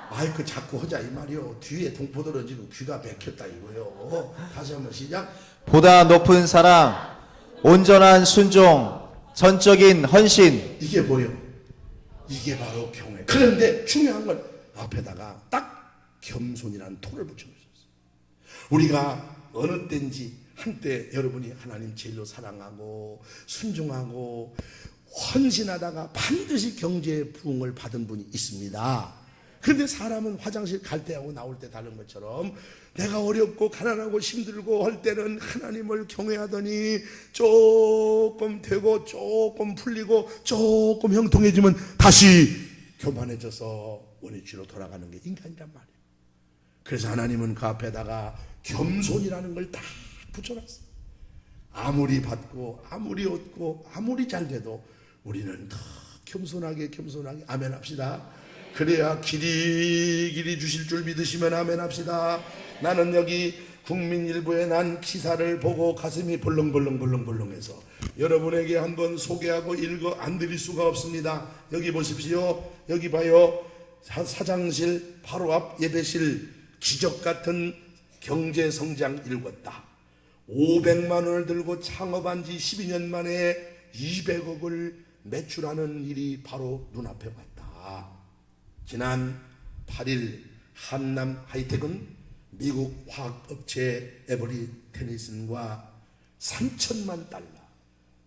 마이크 잡고 하자 이 말이요. 뒤에 동포들은 지금 귀가 막혔다 이거요. 다시 한번 시작. 보다 높은 사랑, 온전한 순종, 전적인 헌신. 이게 뭐요? 이게 바로 경외. 그런데 중요한 건 앞에다가 딱 겸손이라는 토를 붙여주셨어요. 우리가 어느 때인지 한때 여러분이 하나님 제일로 사랑하고 순종하고 헌신하다가 반드시 경제의 부흥을 받은 분이 있습니다. 그런데 사람은 화장실 갈 때하고 나올 때 다른 것처럼 내가 어렵고 가난하고 힘들고 할 때는 하나님을 경외하더니 조금 되고 조금 풀리고 조금 형통해지면 다시 교만해져서 원위치로 돌아가는 게 인간이란 말이에요. 그래서 하나님은 그 앞에다가 겸손이라는 걸 다 붙여놨어요. 아무리 받고 아무리 얻고 아무리 잘 돼도 우리는 더 겸손하게 아멘 합시다. 그래야 길이 주실 줄 믿으시면 아멘 합시다. 나는 여기 국민일보에 난 기사를 보고 가슴이 벌렁벌렁해서 여러분에게 한번 소개하고 읽어 안 드릴 수가 없습니다. 여기 보십시오. 여기 봐요. 사장실 바로 앞 예배실 기적 같은 경제 성장 읽었다. 500만 원을 들고 창업한 지 12년 만에 200억을 매출하는 일이 바로 눈앞에 왔다. 지난 8일 한남 하이텍은 미국 화학업체 에버리 테니슨과 3천만 달러,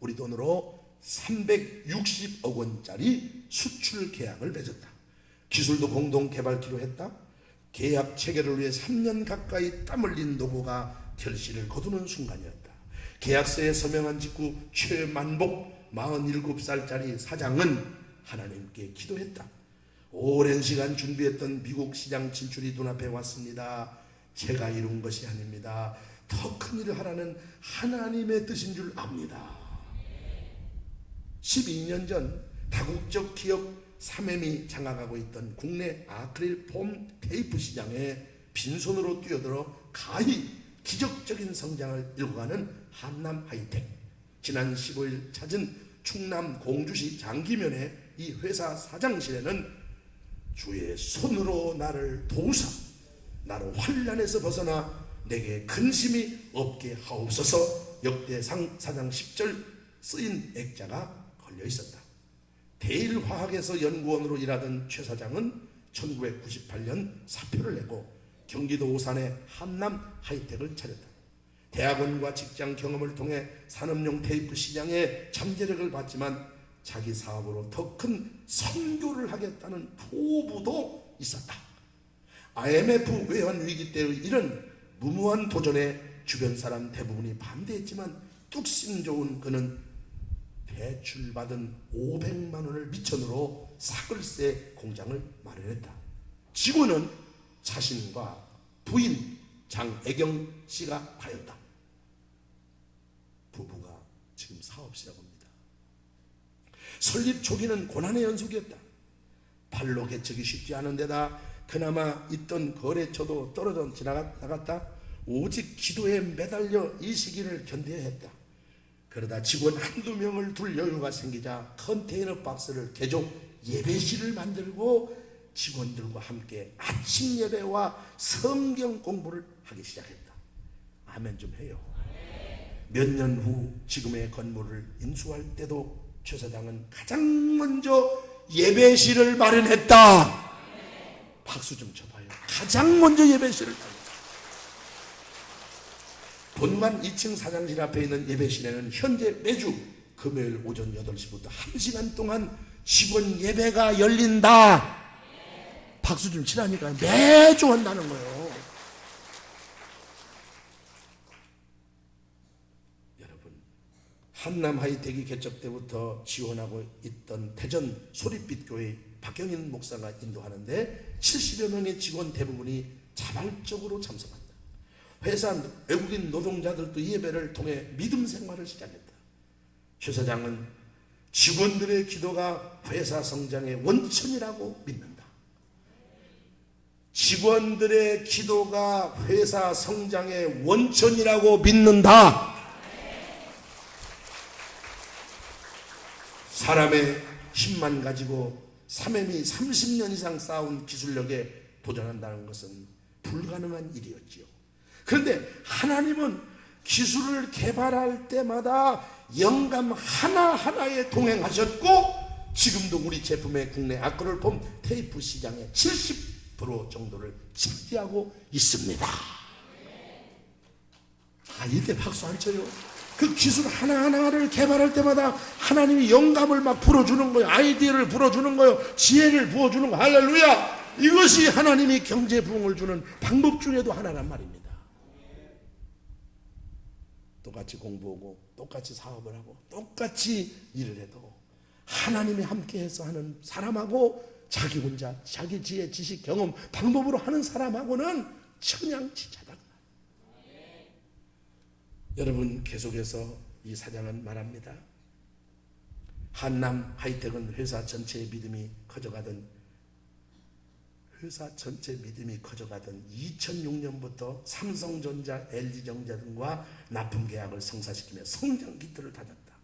우리 돈으로 360억 원짜리 수출 계약을 맺었다. 기술도 공동 개발키로 했다. 계약 체결을 위해 3년 가까이 땀 흘린 노고가 결실을 거두는 순간이었다. 계약서에 서명한 직후 최만복 47살짜리 사장은 하나님께 기도했다. 오랜 시간 준비했던 미국 시장 진출이 눈앞에 왔습니다. 제가 이룬 것이 아닙니다. 더 큰 일을 하라는 하나님의 뜻인 줄 압니다. 12년 전 다국적 기업 3M이 장악하고 있던 국내 아크릴 폼 테이프 시장에 빈손으로 뛰어들어 가히 기적적인 성장을 일궈가는 한남 하이텍. 지난 15일 찾은 충남 공주시 장기면의 이 회사 사장실에는 주의 손으로 나를 도우사 나로 환난에서 벗어나 내게 근심이 없게 하옵소서 역대상 사장 10절 쓰인 액자가 걸려 있었다. 대일화학에서 연구원으로 일하던 최 사장은 1998년 사표를 내고 경기도 오산의 한남 하이텍을 차렸다. 대학원과 직장 경험을 통해 산업용 테이프 시장에 잠재력을 봤지만 자기 사업으로 더 큰 선교를 하겠다는 포부도 있었다. IMF 외환 위기 때의 이런 무모한 도전에 주변 사람 대부분이 반대했지만 뚝심 좋은 그는 대출받은 500만 원을 미천으로 사글세 공장을 마련했다. 직원은 자신과 부인 장애경 씨가 다였다. 부부가 지금 사업 시작합니다. 설립 초기는 고난의 연속이었다. 발로 개척이 쉽지 않은 데다 그나마 있던 거래처도 떨어져 나갔다. 오직 기도에 매달려 이 시기를 견뎌야 했다. 그러다 직원 한두 명을 둘 여유가 생기자 컨테이너 박스를 개조 예배실을 만들고 직원들과 함께 아침 예배와 성경 공부를 하기 시작했다. 아멘 좀 해요. 몇 년 후 지금의 건물을 인수할 때도 최 사장은 가장 먼저 예배실을 마련했다. 박수 좀 쳐봐요. 가장 먼저 예배실을 마련했다. 본관 2층 사장실 앞에 있는 예배실에는 현재 매주 금요일 오전 8시부터 1시간 동안 직원 예배가 열린다. 박수 좀 치라니까. 매주 한다는 거예요. 여러분, 한남 하이텍이 개척 때부터 지원하고 있던 대전 소립빛 교회 박경인 목사가 인도하는데 70여 명의 직원 대부분이 자발적으로 참석한다. 회사 외국인 노동자들도 예배를 통해 믿음 생활을 시작했다. 최 사장은 직원들의 기도가 회사 성장의 원천이라고 믿는다. 직원들의 기도가 회사 성장의 원천이라고 믿는다. 사람의 힘만 가지고 3M이 30년 이상 쌓아온 기술력에 도전한다는 것은 불가능한 일이었지요. 그런데 하나님은 기술을 개발할 때마다 영감 하나하나에 동행하셨고 지금도 우리 제품의 국내 아크릴 폼 테이프 시장의 70% 정도를 차지하고 있습니다. 이때 박수 안 쳐요? 그 기술 하나하나를 개발할 때마다 하나님이 영감을 막 불어주는 거예요. 아이디어를 불어주는 거예요. 지혜를 부어주는 거예요. 할렐루야! 이것이 하나님이 경제 부흥을 주는 방법 중에도 하나란 말입니다. 똑같이 공부하고 똑같이 사업을 하고 똑같이 일을 해도 하나님이 함께해서 하는 사람하고 자기 혼자 자기 지혜, 지식, 경험, 방법으로 하는 사람하고는 천양지차다. 여러분, 계속해서 이 사장은 말합니다. 한남 하이텍은 회사 전체의 믿음이 커져가던 2006년부터 삼성전자, LG전자 등과 납품 계약을 성사시키며 성장 기틀을 다졌다.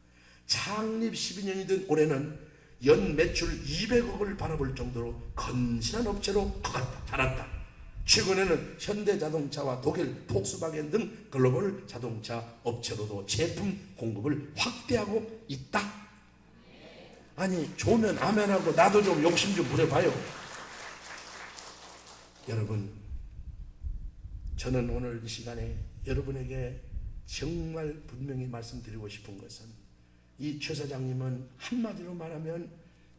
창립 12년이 된 올해는 연 매출 200억을 바라볼 정도로 건실한 업체로 커갔다. 자랐다. 최근에는 현대자동차와 독일 폭스바겐 등 글로벌 자동차 업체로도 제품 공급을 확대하고 있다. 아니 좋으면 아멘하고 나도 좀 욕심 좀 부려봐요. 여러분, 저는 오늘 이 시간에 여러분에게 정말 분명히 말씀드리고 싶은 것은, 이 최 사장님은 한마디로 말하면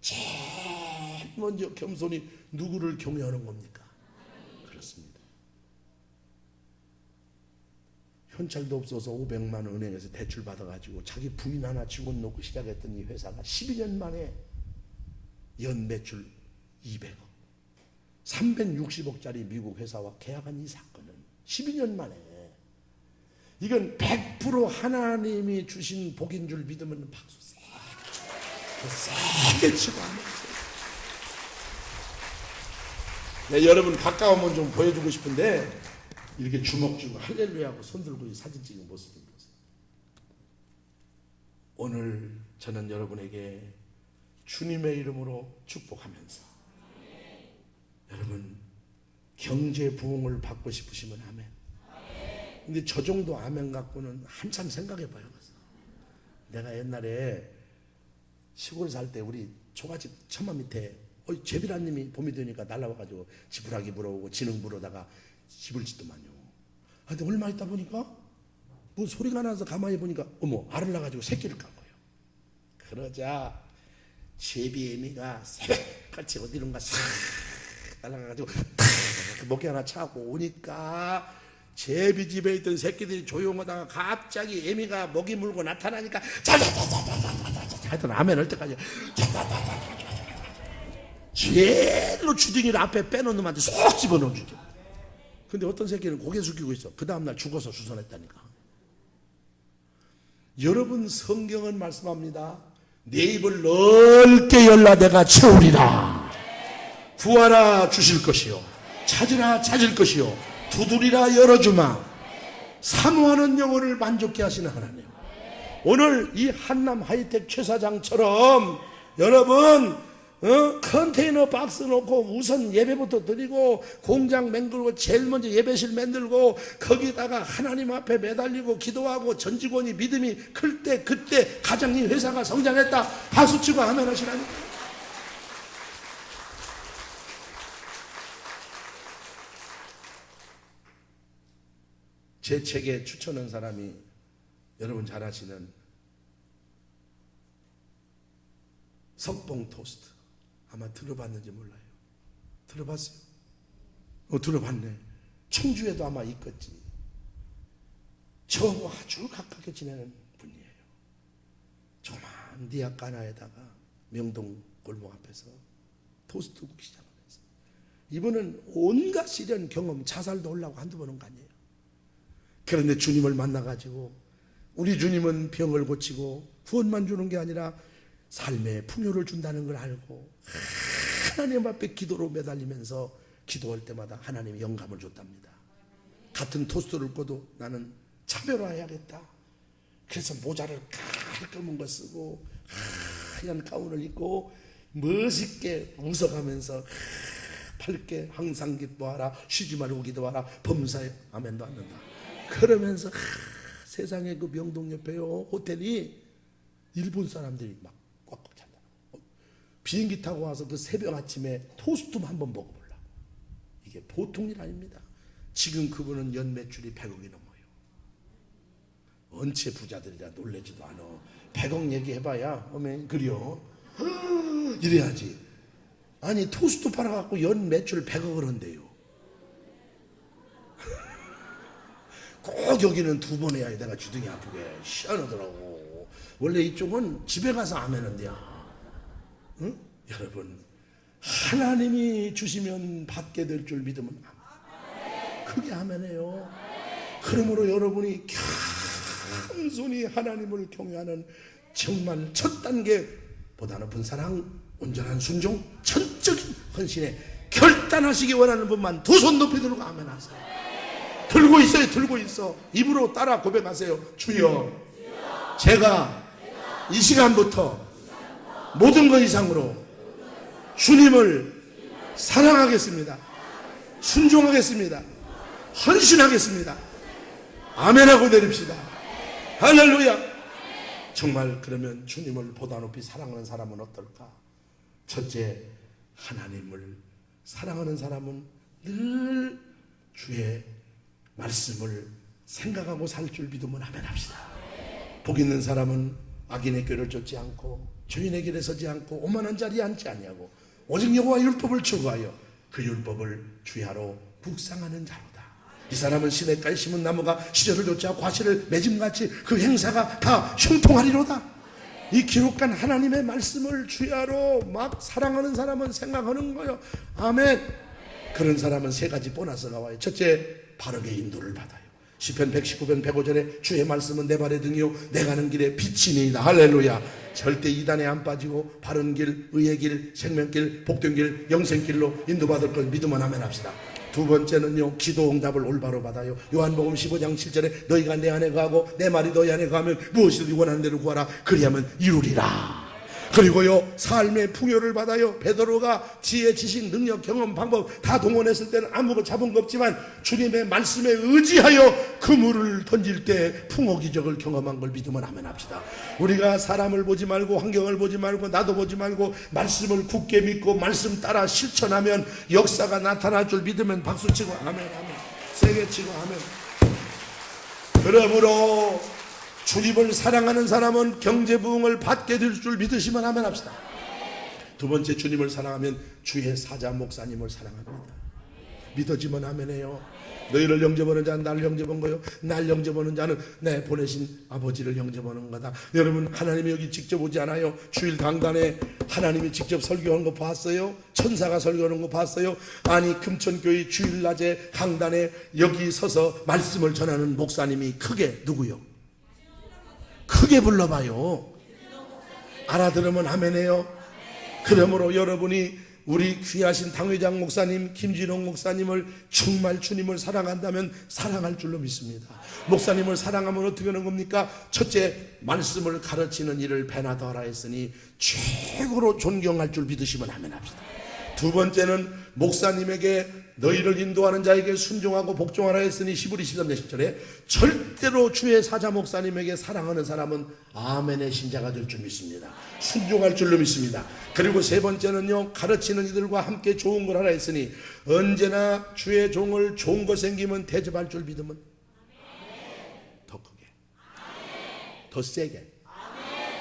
제일 먼저 겸손히 누구를 경외하는 겁니까? 그렇습니다. 현찰도 없어서 500만 원 은행에서 대출 받아가지고 자기 부인 하나 직원 놓고 시작했던 이 회사가 12년 만에 연 매출 200억, 360억짜리 미국 회사와 계약한 이 사건은 12년 만에, 이건 100% 하나님이 주신 복인 줄 믿으면 박수 세게 치고 하면 네, 여러분 가까우면 좀 보여주고 싶은데 이렇게 주먹 쥐고 할렐루야하고 손 들고 사진 찍은 모습 좀 보세요. 오늘 저는 여러분에게 주님의 이름으로 축복하면서, 여러분 경제 부흥을 받고 싶으시면 아멘. 근데 저 정도 아멘 갖고는 한참 생각해 봐요. 내가 옛날에 시골 살 때 우리 초가집 처마 밑에 제비라님이 봄이 되니까 날라와가지고 지푸라기 불어오고 지능 불어다가 집을 짓더만요. 근데 얼마 있다 보니까 뭐 소리가 나서 가만히 보니까 어머, 알을 낳아가지고 새끼를 깐 거예요. 그러자 제비애미가 새벽같이 어디론가 싹 날아가가지고 먹기 하나 차고 오니까 제비집에 있던 새끼들이 조용하다가 갑자기 애미가 먹이 물고 나타나니까 자자자자자자자자 하여튼 아멘 할 때까지 제일로 주둥이를 앞에 빼놓은 놈한테 쏙 집어넣어 주죠. 근데 어떤 새끼는 고개 숙이고 있어. 그 다음날 죽어서 수선했다니까. 여러분, 성경은 말씀합니다. 내 입을 넓게 열라 내가 채우리라. 구하라 주실 것이요, 찾으라 찾을 것이요, 두드리라 열어주마. 사모하는 영혼을 만족케 하시는 하나님, 오늘 이 한남 하이텍 최 사장처럼 여러분 컨테이너 박스 놓고 우선 예배부터 드리고 공장 맹글고 제일 먼저 예배실 만들고 거기다가 하나님 앞에 매달리고 기도하고 전 직원이 믿음이 클 때 그때 가장 이 회사가 성장했다. 박수치고 아멘 하시라니. 제 책에 추천한 사람이 여러분 잘 아시는 석봉 토스트, 아마 들어봤는지 몰라요. 들어봤어요? 들어봤네. 청주에도 아마 있겠지. 저하고 아주 가깝게 지내는 분이에요. 조그만 디아 가나에다가 명동 골목 앞에서 토스트 굽기 시작하면서, 이분은 온갖 시련 경험, 자살도 하려고 한두 번 온 거 아니에요. 그런데 주님을 만나가지고, 우리 주님은 병을 고치고 구원만 주는 게 아니라 삶의 풍요를 준다는 걸 알고 하나님 앞에 기도로 매달리면서 기도할 때마다 하나님이 영감을 줬답니다. 같은 토스트를 꿔도 나는 차별화해야겠다. 그래서 모자를 깔끔한 거 쓰고 하얀 가운을 입고 멋있게 웃어가면서 밝게 항상 기뻐하라, 쉬지 말고 기도하라, 범사에 아멘도 않는다. 그러면서 세상에 그 명동 옆에요 호텔이 일본 사람들이 막 꽉꽉 찬다. 비행기 타고 와서 그 새벽 아침에 토스트 한번 먹어보려고. 이게 보통 일 아닙니다. 지금 그분은 연 매출이 100억이 넘어요. 언체 부자들이라 놀래지도 않아. 100억 얘기해봐야 어메 그려 이래야지. 아니 토스트 팔아갖고 연 매출 100억을 한대요. 꼭 여기는 두 번 해야 내가 주둥이 아프게 시원하더라고. 원래 이쪽은 집에 가서 아멘 한대야. 응? 여러분, 하나님이 주시면 받게 될 줄 믿으면 그게 아멘이에요. 그러므로 여러분이 겸손히 하나님을 경외하는 정말 첫 단계 보다 높은 사랑, 온전한 순종, 전적인 헌신에 결단하시기 원하는 분만 두 손 높이 들고 아멘 하세요. 들고 있어요. 들고 있어. 입으로 따라 고백하세요. 주여, 제가 이 시간부터 모든 것 이상으로 주님을 사랑하겠습니다. 순종하겠습니다. 헌신하겠습니다. 아멘하고 내립시다. 할렐루야. 정말 그러면 주님을 보다 높이 사랑하는 사람은 어떨까? 첫째, 하나님을 사랑하는 사람은 늘 주의 말씀을 생각하고 살 줄 믿으면 아멘합시다. 복 있는 사람은 악인의 꾀를 쫓지 않고 죄인의 길에 서지 않고 오만한 자리에 앉지 아니하고 오직 여호와 율법을 추구하여 그 율법을 주야로 묵상하는 자로다. 이 사람은 시냇가에 심은 나무가 시절을 좇아 과실을 맺음같이 그 행사가 다 형통하리로다. 이 기록한 하나님의 말씀을 주야로 막 사랑하는 사람은 생각하는 거요. 아멘. 그런 사람은 세 가지 보너스가 와요. 첫째, 바르게 인도를 받아요. 시편 119편 105절에 주의 말씀은 내 발의 등이요 내 가는 길에 빛이니이다. 할렐루야. 절대 이단에 안 빠지고 바른 길, 의의 길, 생명길, 복된 길, 영생길로 인도받을 걸 믿으면 아멘 합시다. 두 번째는요, 기도 응답을 올바로 받아요. 요한복음 15장 7절에 너희가 내 안에 거하고 내 말이 너희 안에 거하면 무엇이든지 원하는 대로 구하라. 그리하면 이루리라. 그리고요, 삶의 풍요를 받아요. 베드로가 지혜, 지식, 능력, 경험, 방법 다 동원했을 때는 아무것도 잡은 거 없지만 주님의 말씀에 의지하여 그물을 던질 때 풍호 기적을 경험한 걸 믿으면 아멘 합시다. 우리가 사람을 보지 말고 환경을 보지 말고 나도 보지 말고 말씀을 굳게 믿고 말씀 따라 실천하면 역사가 나타날 줄 믿으면 박수치고 아멘, 아멘. 세게 치고 아멘. 그러므로 주님을 사랑하는 사람은 경제 부흥을 받게 될 줄 믿으시면 아멘 합시다. 두 번째, 주님을 사랑하면 주의 사자 목사님을 사랑합니다. 믿어지면 아멘해요. 너희를 영접하는 자는 나를 영접한 거요 날 영접하는 자는 내 보내신 아버지를 영접하는 거다. 여러분, 하나님이 여기 직접 오지 않아요? 주일 강단에 하나님이 직접 설교하는 거 봤어요? 천사가 설교하는 거 봤어요? 아니, 금천교회 주일낮에 강단에 여기 서서 말씀을 전하는 목사님이 크게 누구요? 크게 불러봐요. 알아들으면 아멘해요. 그러므로 여러분이 우리 귀하신 당회장 목사님, 김진홍 목사님을 정말 주님을 사랑한다면 사랑할 줄로 믿습니다. 목사님을 사랑하면 어떻게 하는 겁니까? 첫째, 말씀을 가르치는 일을 배나 더하라 했으니 최고로 존경할 줄 믿으시면 아멘 합시다. 두 번째는 목사님에게 너희를 인도하는 자에게 순종하고 복종하라 했으니 시브리 13장 10절에 절대로 주의 사자 목사님에게 사랑하는 사람은 아멘의 신자가 될 줄 믿습니다. 순종할 줄로 믿습니다. 그리고 세 번째는요, 가르치는 이들과 함께 좋은 걸 하라 했으니 언제나 주의 종을 좋은 거 생기면 대접할 줄 믿으면 더 크게, 더 세게.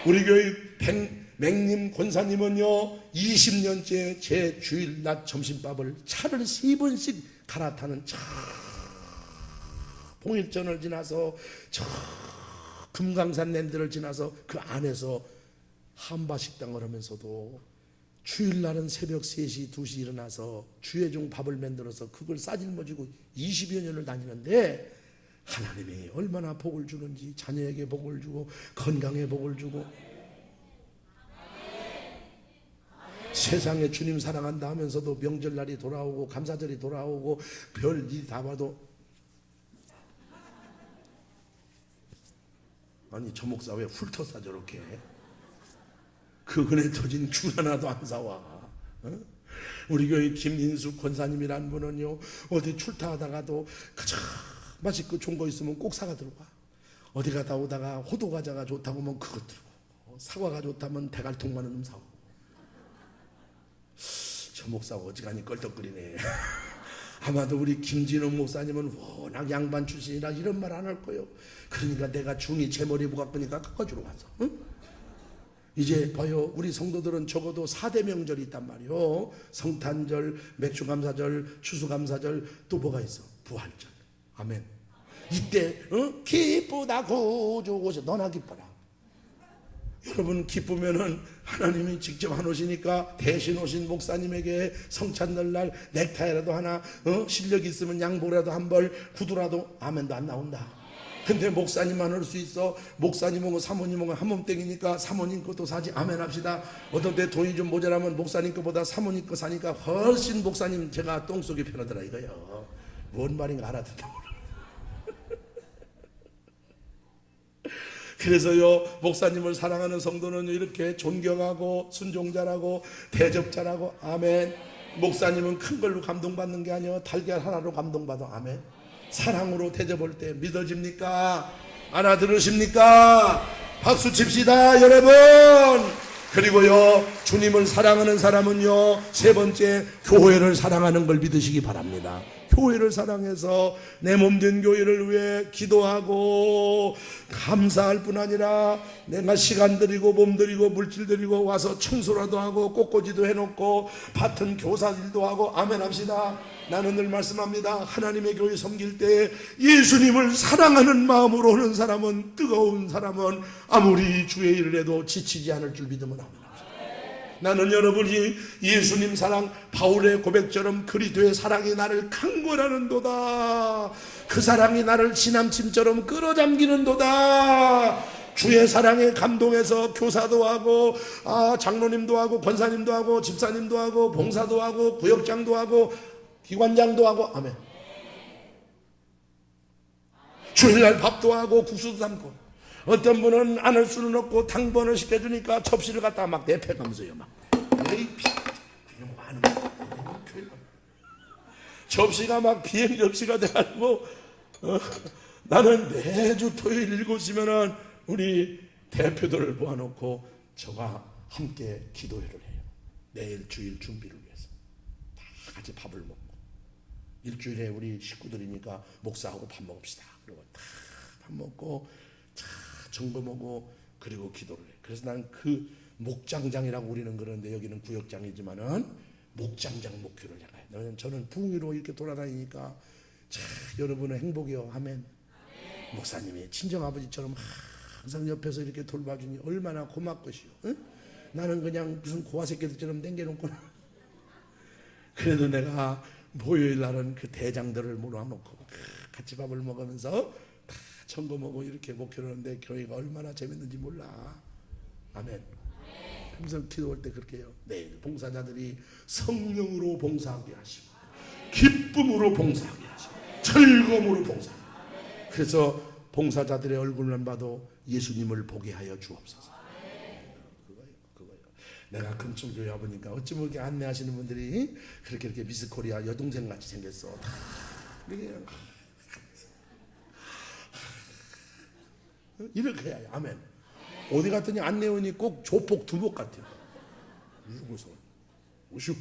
우리 교회 맹님 권사님은요 20년째 제 주일 낮 점심밥을 차를 3번씩 갈아타는 저 봉일전을 지나서 저 금강산 랜드를 지나서 그 안에서 한바식당을 하면서도 주일날은 새벽 3시 2시 일어나서 주의 종 밥을 만들어서 그걸 싸질머지고 20여 년을 다니는데 하나님이 얼마나 복을 주는지, 자녀에게 복을 주고 건강에 복을 주고 세상에 주님 사랑한다 하면서도 명절날이 돌아오고 감사절이 돌아오고 별일 다 봐도 아니 저 목사 왜 훑어싸 저렇게 그 은혜 터진 줄 하나도 안 사와. 어? 우리 교회 김인숙 권사님이란 분은요 어디 출타하다가도 가장 맛있고 좋은 거 있으면 꼭 사가 들고 와. 어디 가다 오다가 호두 과자가 좋다고 하면 그것 들고, 사과가 좋다면 대갈통만 은 사고. 저 목사가 어지간히 껄떡거리네. 아마도 우리 김진웅 목사님은 워낙 양반 출신이라 이런 말 안 할 거예요. 그러니까 내가 중이 제 머리 부각거니까 깎아주러 와서. 응? 이제 봐요, 우리 성도들은 적어도 4대 명절이 있단 말이요. 성탄절, 맥주감사절, 추수감사절, 또 뭐가 있어? 부활절. 아멘. 이때 기쁘다 구주 오셔. 너나 기뻐라. 여러분 기쁘면은 하나님이 직접 안 오시니까 대신 오신 목사님에게 성찬절날 넥타이라도 하나, 실력 있으면 양복이라도 한 벌, 구두라도, 아멘도 안 나온다. 근데 목사님만 올 수 있어. 목사님하고 사모님하고 한 몸땡이니까 사모님 것도 사지. 아멘 합시다. 어떤 때 돈이 좀 모자라면 목사님 것보다 사모님 거 사니까 훨씬 목사님 제가 똥속이 편하더라 이거요. 뭔 말인가 알아듣다 몰라. 그래서요 목사님을 사랑하는 성도는 이렇게 존경하고 순종자라고 대접자라고. 아멘. 목사님은 큰 걸로 감동받는 게 아니라 달걀 하나로 감동받아. 아멘. 사랑으로 대접할 때 믿어집니까? 알아들으십니까? 박수 칩시다 여러분. 그리고요, 주님을 사랑하는 사람은요, 세 번째, 교회를 사랑하는 걸 믿으시기 바랍니다. 교회를 사랑해서 내 몸된 교회를 위해 기도하고 감사할 뿐 아니라 내가 시간 들이고 몸 들이고 물질 들이고 와서 청소라도 하고 꽃꽂이도 해놓고 밭은 교사 일도 하고 아멘 합시다. 나는 늘 말씀합니다. 하나님의 교회 섬길 때 예수님을 사랑하는 마음으로 오는 사람은, 뜨거운 사람은 아무리 주의 일을 해도 지치지 않을 줄 믿으면 아멘. 나는 여러분이 예수님 사랑, 바울의 고백처럼 그리스도의 사랑이 나를 강권하는도다. 그 사랑이 나를 지남침처럼 끌어당기는도다. 주의 사랑에 감동해서 교사도 하고 장로님도 하고 권사님도 하고 집사님도 하고 봉사도 하고 구역장도 하고 기관장도 하고 아멘. 주일날 밥도 하고 국수도 담고, 어떤 분은 안 할 수는 없고 당번을 시켜주니까 접시를 갖다가 막 내패가면서요. 막 에이 뭐 하는 거야. 접시가 막 비행 접시가 돼가지고 나는 매주 토요일 7시면은 우리 대표들을 모아놓고 저와 함께 기도회를 해요. 내일 주일 준비를 위해서 다 같이 밥을 먹고, 일주일에 우리 식구들이니까 목사하고 밥 먹읍시다. 그리고 다 밥 먹고 점검하고 그리고 기도를 해. 그래서 나는 그 목장장이라고 우리는 그러는데 여기는 구역장이지만은 목장장 목표를 해가요. 왜냐면 저는 부흥회로 이렇게 돌아다니니까 참 여러분은 행복이요. 아멘. 목사님이 친정아버지처럼 항상 옆에서 이렇게 돌봐주니 얼마나 고맙것이요. 응? 나는 그냥 무슨 고아새끼들처럼 땡겨놓고 그래도 내가 목요일 날은 그 대장들을 모아놓고 같이 밥을 먹으면서 점검하고 이렇게 목회를 하는데 교회가 얼마나 재밌는지 몰라. 아멘. 항상 기도할 때 그렇게 해요. 네, 봉사자들이 성령으로 봉사하게 하시고 기쁨으로 봉사하게 하시고 즐거움으로 봉사하게 하시고, 그래서 봉사자들의 얼굴만 봐도 예수님을 보게 하여 주옵소서. 그거예요. 내가 금천교회 와보니까 어찌 뭐 이렇게 안내하시는 분들이 그렇게 이렇게 미스코리아 여동생 같이 생겼어. 다 이렇게 해야 해. 아멘. 어디 갔더니 안내원이 꼭 조폭 두목 같아요. 무서워서 오슈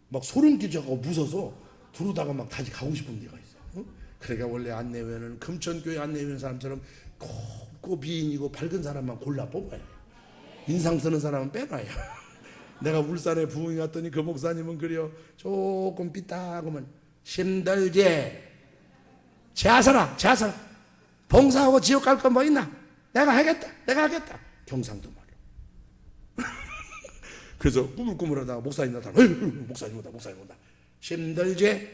막 소름 끼쳐가고 무서워서 두르다가 막 다시 가고 싶은 데가 있어. 응? 그러니까 원래 안내원은 금천교회 안내원 사람처럼 곱고 비인이고 밝은 사람만 골라 뽑아요. 인상 쓰는 사람은 빼놔요. 내가 울산에 부흥이 갔더니 그 목사님은 그래요. 조금 삐딱하면 힘들지? 제하사라 봉사하고 지옥 갈 건 뭐 있나? 내가 하겠다. 경상도 말로. 그래서 꾸물꾸물하다가 목사님 나타나. 목사님 온다. 힘들지?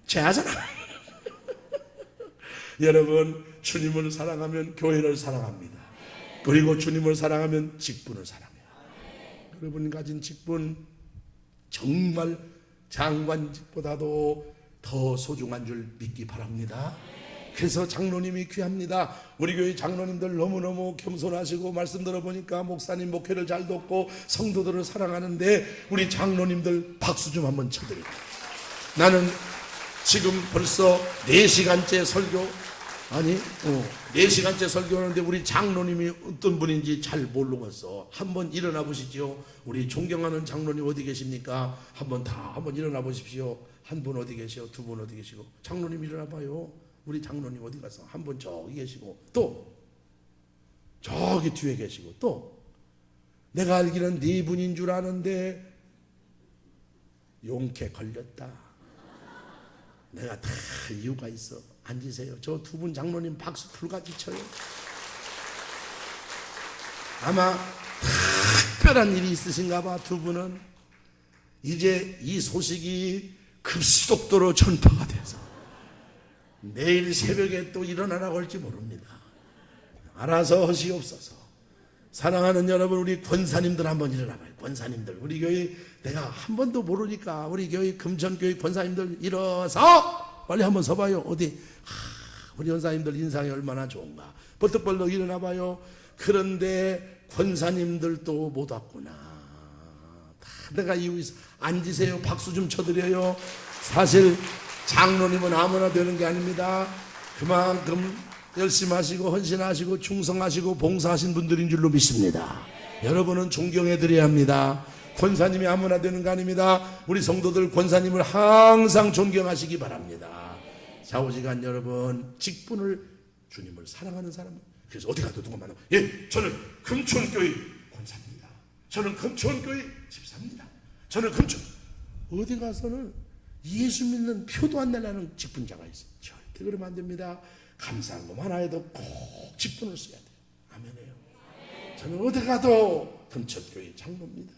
제하사라. 여러분, 주님을 사랑하면 교회를 사랑합니다. 그리고 주님을 사랑하면 직분을 사랑해요. 여러분 가진 직분 정말 장관직보다도 더 소중한 줄 믿기 바랍니다. 그래서 장로님이 귀합니다. 우리 교회 장로님들 너무너무 겸손하시고 말씀 들어보니까 목사님 목회를 잘 돕고 성도들을 사랑하는데 우리 장로님들 박수 좀 한번 쳐드립니다. 나는 지금 벌써 4시간째 설교 4시간째 설교하는데 우리 장로님이 어떤 분인지 잘 모르겠어. 한번 일어나 보시죠. 우리 존경하는 장로님 어디 계십니까? 한번 일어나 보십시오. 한 분 어디 계시오? 두 분 어디 계시고? 장로님 일어나 봐요. 우리 장로님 어디 가서 한 분 저기 계시고 또 저기 뒤에 계시고 또 내가 알기는 4분인 줄 아는데 용케 걸렸다. 내가 다 이유가 있어. 앉으세요. 저 2분 장로님 박수 불같이 쳐요. 아마 특별한 일이 있으신가 봐. 2분은 이제 이 소식이 급속도로 전파가 돼서 내일 새벽에 또 일어나라고 할지 모릅니다. 알아서 하시옵소서. 사랑하는 여러분, 우리 권사님들 한번 일어나봐요. 권사님들, 우리 교회 내가 한 번도 모르니까 우리 교회 금천교회 권사님들 일어서 빨리 한번 서봐요. 어디 우리 권사님들 인상이 얼마나 좋은가. 벌떡벌떡 일어나봐요. 그런데 권사님들도 못 왔구나. 다 내가 이유 있어. 앉으세요. 박수 좀 쳐드려요. 사실 장로님은 아무나 되는 게 아닙니다. 그만큼 열심히 하시고 헌신하시고 충성하시고 봉사하신 분들인 줄로 믿습니다. 여러분은 존경해 드려야 합니다. 권사님이 아무나 되는 거 아닙니다. 우리 성도들 권사님을 항상 존경하시기 바랍니다. 좌우지간 여러분, 직분을 주님을 사랑하는 사람은, 그래서 어디 가도 누가 만나면, 예, 저는 금촌교회 권사입니다. 저는 금촌교회 집사입니다. 저는 금촌, 어디 가서는 예수 믿는 표도 안 내려는 직분자가 있어요. 절대 그러면 안 됩니다. 감사한 것만 하여도 꼭 직분을 써야 돼요. 아멘이에요. 저는 어디 가도 금천교회 장로입니다.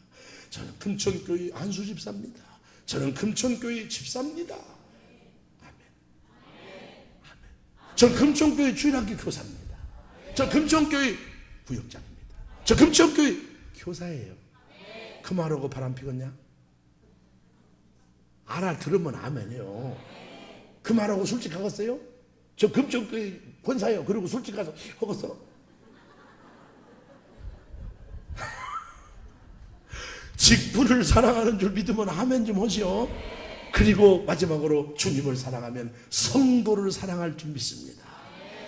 저는 금천교회 안수집사입니다. 저는 금천교회 집사입니다. 아멘. 아멘. 전 금천교회 주일학교 교사입니다. 저 금천교회 부역장입니다. 저 금천교회 교사예요. 그 말하고 바람 피겠냐? 알아들으면 아멘이요. 그 말하고 술집 가겠어요? 저 금천교회 권사예요. 그리고 술집 가서 허겄어? 직분을 사랑하는 줄 믿으면 아멘 좀 하시오. 그리고 마지막으로 주님을 사랑하면 성도를 사랑할 줄 믿습니다.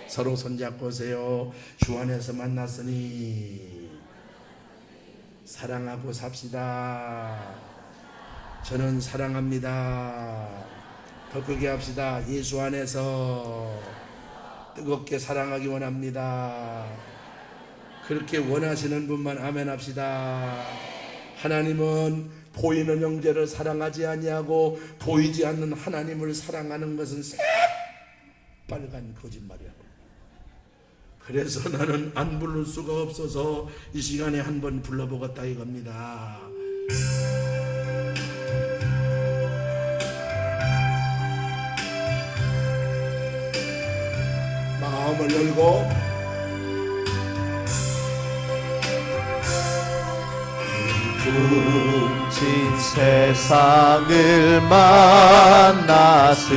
서로 손잡고 오세요. 주 안에서 만났으니 사랑하고 삽시다. 저는 사랑합니다. 더 크게 합시다. 예수 안에서 뜨겁게 사랑하기 원합니다. 그렇게 원하시는 분만 아멘 합시다. 하나님은 보이는 형제를 사랑하지 아니하고 보이지 않는 하나님을 사랑하는 것은 새빨간 거짓말이야. 그래서 나는 안 부를 수가 없어서 이 시간에 한번 불러보겠다 이겁니다. 마음을 열고 훔친 세상을 만났으니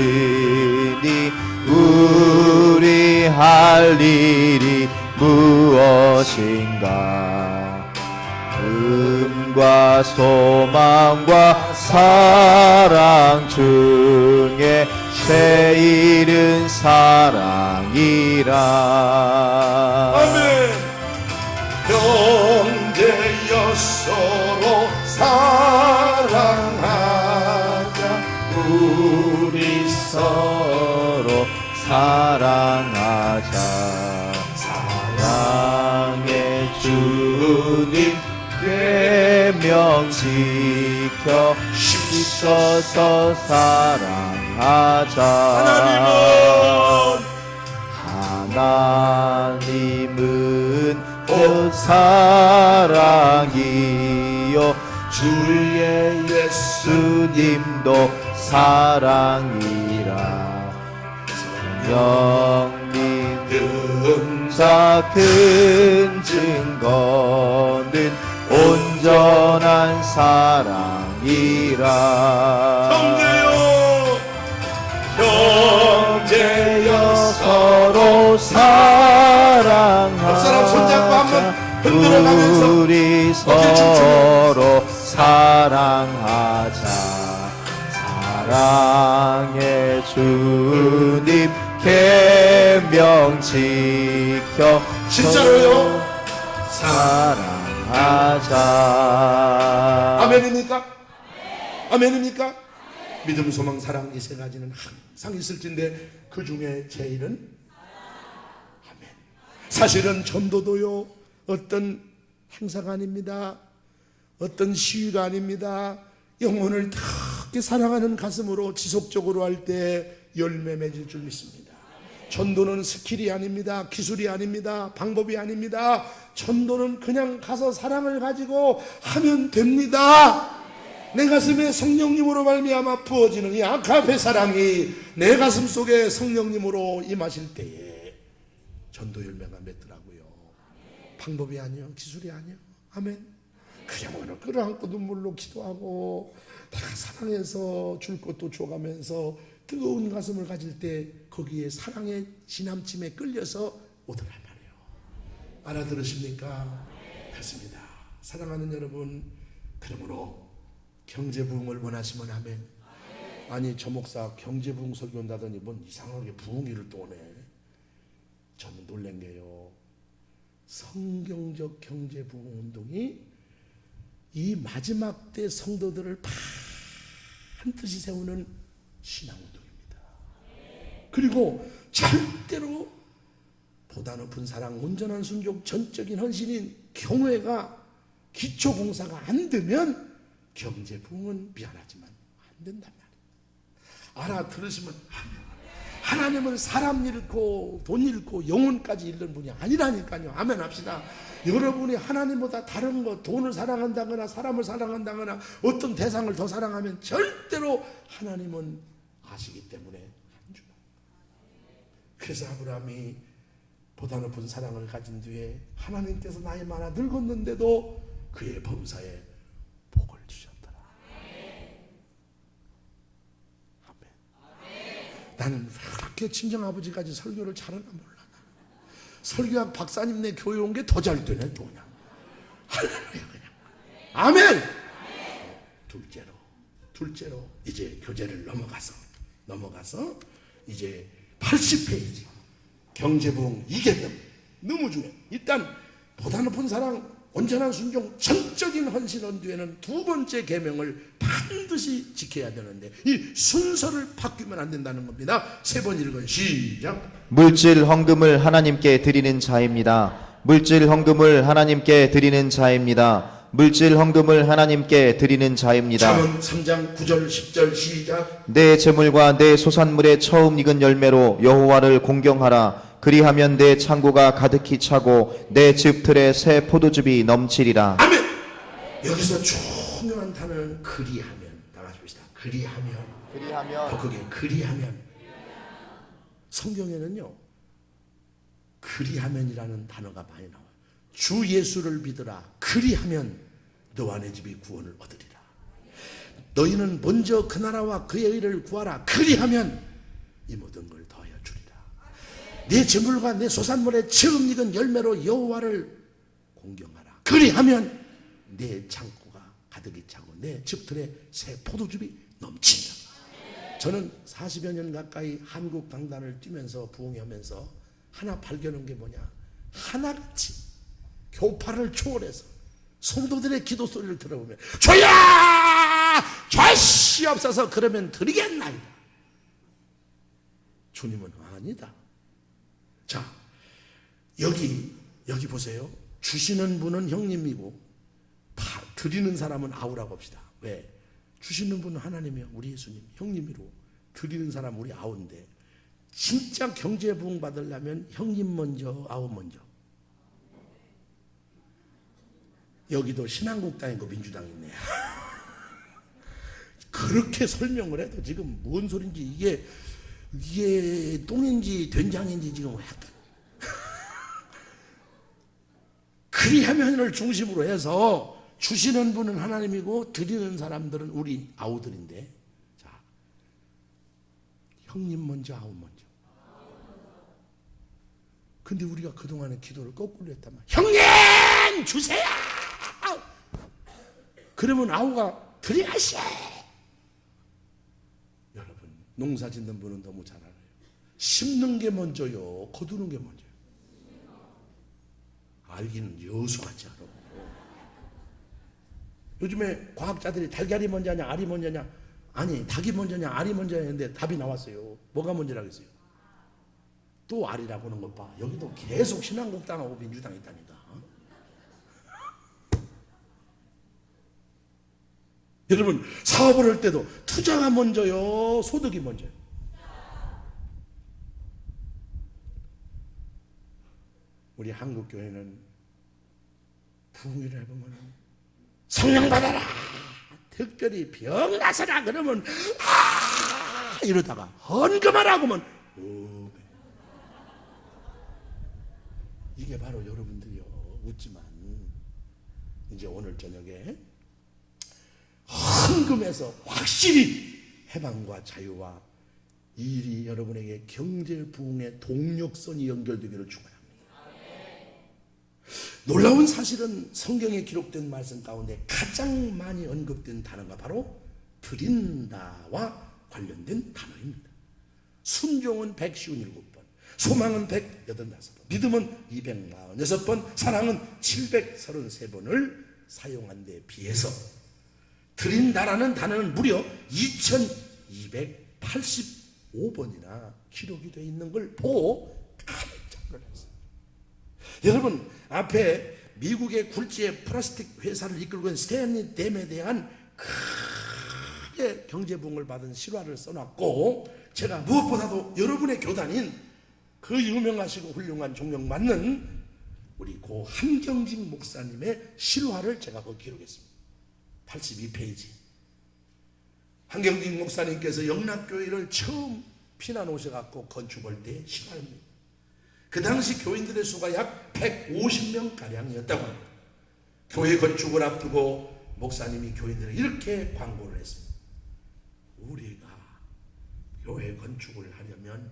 우리 할 일이 무엇인가? 꿈과 소망과 사랑 중에 제일은 사랑이라. 아멘. 형제여 서로 사랑하자. 우리 서로 사랑하자. 사랑의 주님 계명 지켜 힘써서 사랑하자. 하나님은 곧 사랑이요 주의 예수님도 사랑이라. 성령 믿음 자 큰 증거는 온전한 사랑이라. 형제여 서로 옆사람 손잡고 한번 흔들어 가면서 우리 서로 사랑하자. 사랑의 주님 계명 지켜 진짜로요? 사랑하자. 아멘입니까? 아멘입니까? 믿음, 소망, 사랑 이 세 가지는 항상 있을진데 그 중에 제일은 아멘. 사실은 전도도요 어떤 행사가 아닙니다. 어떤 시위가 아닙니다. 영혼을 특히 사랑하는 가슴으로 지속적으로 할 때 열매 맺을 줄 믿습니다. 전도는 스킬이 아닙니다. 기술이 아닙니다. 방법이 아닙니다. 전도는 그냥 가서 사랑을 가지고 하면 됩니다. 내 가슴에 성령님으로 말미암아 부어지는 이 아가페 사랑이 내 가슴 속에 성령님으로 임하실 때에 전도 열매가 맺더라고요. 방법이 아니요, 기술이 아니요. 아멘. 그냥 오늘 끌어안고 눈물로 기도하고 다 사랑해서 줄 것도 줘가면서 뜨거운 가슴을 가질 때 거기에 사랑의 지남침에 끌려서 오더란 말이에요. 알아들으십니까? 그렇습니다. 사랑하는 여러분, 그러므로 경제 부흥을 원하시면 아멘. 아니 저 목사 경제 부흥 설교한다더니 뭔 이상하게 부흥일을 또 오네. 전 놀란 게요, 성경적 경제부흥 운동이 이 마지막 때 성도들을 반드시 세우는 신앙운동입니다. 그리고 절대로 보다 높은 사랑, 온전한 순종, 전적인 헌신인 경외가 기초공사가 안 되면 경제부흥은 미안하지만 안 된단 말이에요. 알아들으시면 하나님은 사람 잃고 돈 잃고 영혼까지 잃는 분이 아니라니까요. 아멘 합시다. 여러분이 하나님보다 다른 것, 돈을 사랑한다거나 사람을 사랑한다거나 어떤 대상을 더 사랑하면 절대로 하나님은 아시기 때문에 안 주나. 그래서 아브라함이 보다 높은 사랑을 가진 뒤에 하나님께서 나이 많아 늙었는데도 그의 범사에 복을 주셨더라. 아멘. 나는 그렇게 친정아버지까지 설교를 잘하나 몰라. 설교학 박사님네 교회 온 게 더 잘 되네 또 그냥. 할렐루야 그냥. 아멘. 둘째로 이제 교재를 넘어가서 이제 80페이지 경제부흥 2계명 너무 중요해. 일단 보다 높은 사랑, 온전한 순종, 전적인 헌신원 뒤에는 두 번째 계명을 반드시 지켜야 되는데 이 순서를 바뀌면 안 된다는 겁니다. 세 번 읽은 시작. 물질 헌금을 하나님께 드리는 자입니다. 물질 헌금을 하나님께 드리는 자입니다. 물질 헌금을 하나님께 드리는 자입니다. 잠언 3장 9절 10절 시작. 내 재물과 내 소산물의 처음 익은 열매로 여호와를 공경하라. 그리하면 내 창고가 가득히 차고 내 즙틀에 새 포도즙이 넘치리라. 아멘. 여기서 중요한 단어는 그리하면. 다 같이 봅시다. 그리하면. 더 크게 그리하면. 성경에는요 그리하면이라는 단어가 많이 나와요. 주 예수를 믿으라. 그리하면 너와 내 집이 구원을 얻으리라. 너희는 먼저 그 나라와 그의 의를 구하라. 그리하면 이 모든 걸 더하여 주리라. 내 재물과 내 소산물의 처음 익은 열매로 여호와를 공경하라. 그리하면 내 창고가 가득히 차고 내 즙틀에 새 포도즙이 넘친다. 저는 40여 년 가까이 한국 강단을 뛰면서 부흥하면서 하나 발견한 게 뭐냐, 하나같이 교파를 초월해서 성도들의 기도 소리를 들어보면 주야 죄시옵소서 그러면 드리겠나이다. 주님은 아니다. 자, 여기 보세요. 주시는 분은 형님이고 드리는 사람은 아우라고 합시다. 왜? 주시는 분은 하나님이요, 우리 예수님 형님이로, 드리는 사람 우리 아우인데 진짜 경제 부흥 받으려면 형님 먼저 아우 먼저. 여기도 신한국당이고 민주당 있네. 그렇게 설명을 해도 지금 뭔 소린지 이게 똥인지 된장인지 지금 약간 그리하면을 중심으로 해서 주시는 분은 하나님이고 드리는 사람들은 우리 아우들인데, 자, 형님 먼저 아우 먼저. 근데 우리가 그동안에 기도를 거꾸로 했단 말이야. 형님 주세요. 그러면 아우가 드려야지. 여러분 농사 짓는 분은 너무 잘 알아요. 심는 게 먼저요, 거두는 게 먼저요. 알기는 여수같이 알아. 요즘에 과학자들이 달걀이 먼저냐 알이 먼저냐, 아니 닭이 먼저냐 알이 먼저냐 했는데 답이 나왔어요. 뭐가 먼저라겠어요? 또 알이라고 하는 것 봐. 여기도 계속 신한국당하고 민주당 있다니까. 여러분 사업을 할 때도 투자가 먼저요, 소득이 먼저요? 우리 한국교회는 부흥회를 해보면 성령 받아라, 특별히 병 나서라 그러면 이러다가 헌금하라고 하면 이게 바로 여러분들이요, 웃지만 이제 오늘 저녁에 헌금에서 확실히 해방과 자유와 이 일이 여러분에게 경제 부흥의 동력선이 연결되기를 축원합니다. 놀라운 사실은 성경에 기록된 말씀 가운데 가장 많이 언급된 단어가 바로 드린다와 관련된 단어입니다. 순종은 157번, 소망은 185번, 믿음은 246번, 사랑은 733번을 사용한 데 비해서 드린다라는 단어는 무려 2285번이나 기록이 되어 있는 걸 보고 깜짝 놀랐어요. 여러분, 앞에 미국의 굴지의 플라스틱 회사를 이끌고 있는 스탠리 댐에 대한 크게 경제부흥을 받은 실화를 써놨고, 제가 무엇보다도 여러분의 교단인 그 유명하시고 훌륭한 존경 받는 우리 고 한경직 목사님의 실화를 제가 거기 기록했습니다. 82페이지. 한경직 목사님께서 영락교회를 처음 피난 오셔갖고 건축할 때 실화입니다. 그 당시 교인들의 수가 약 150명 가량이었다고 합니다. 교회 건축을 앞두고 목사님이 교인들을 이렇게 광고를 했습니다. 우리가 교회 건축을 하려면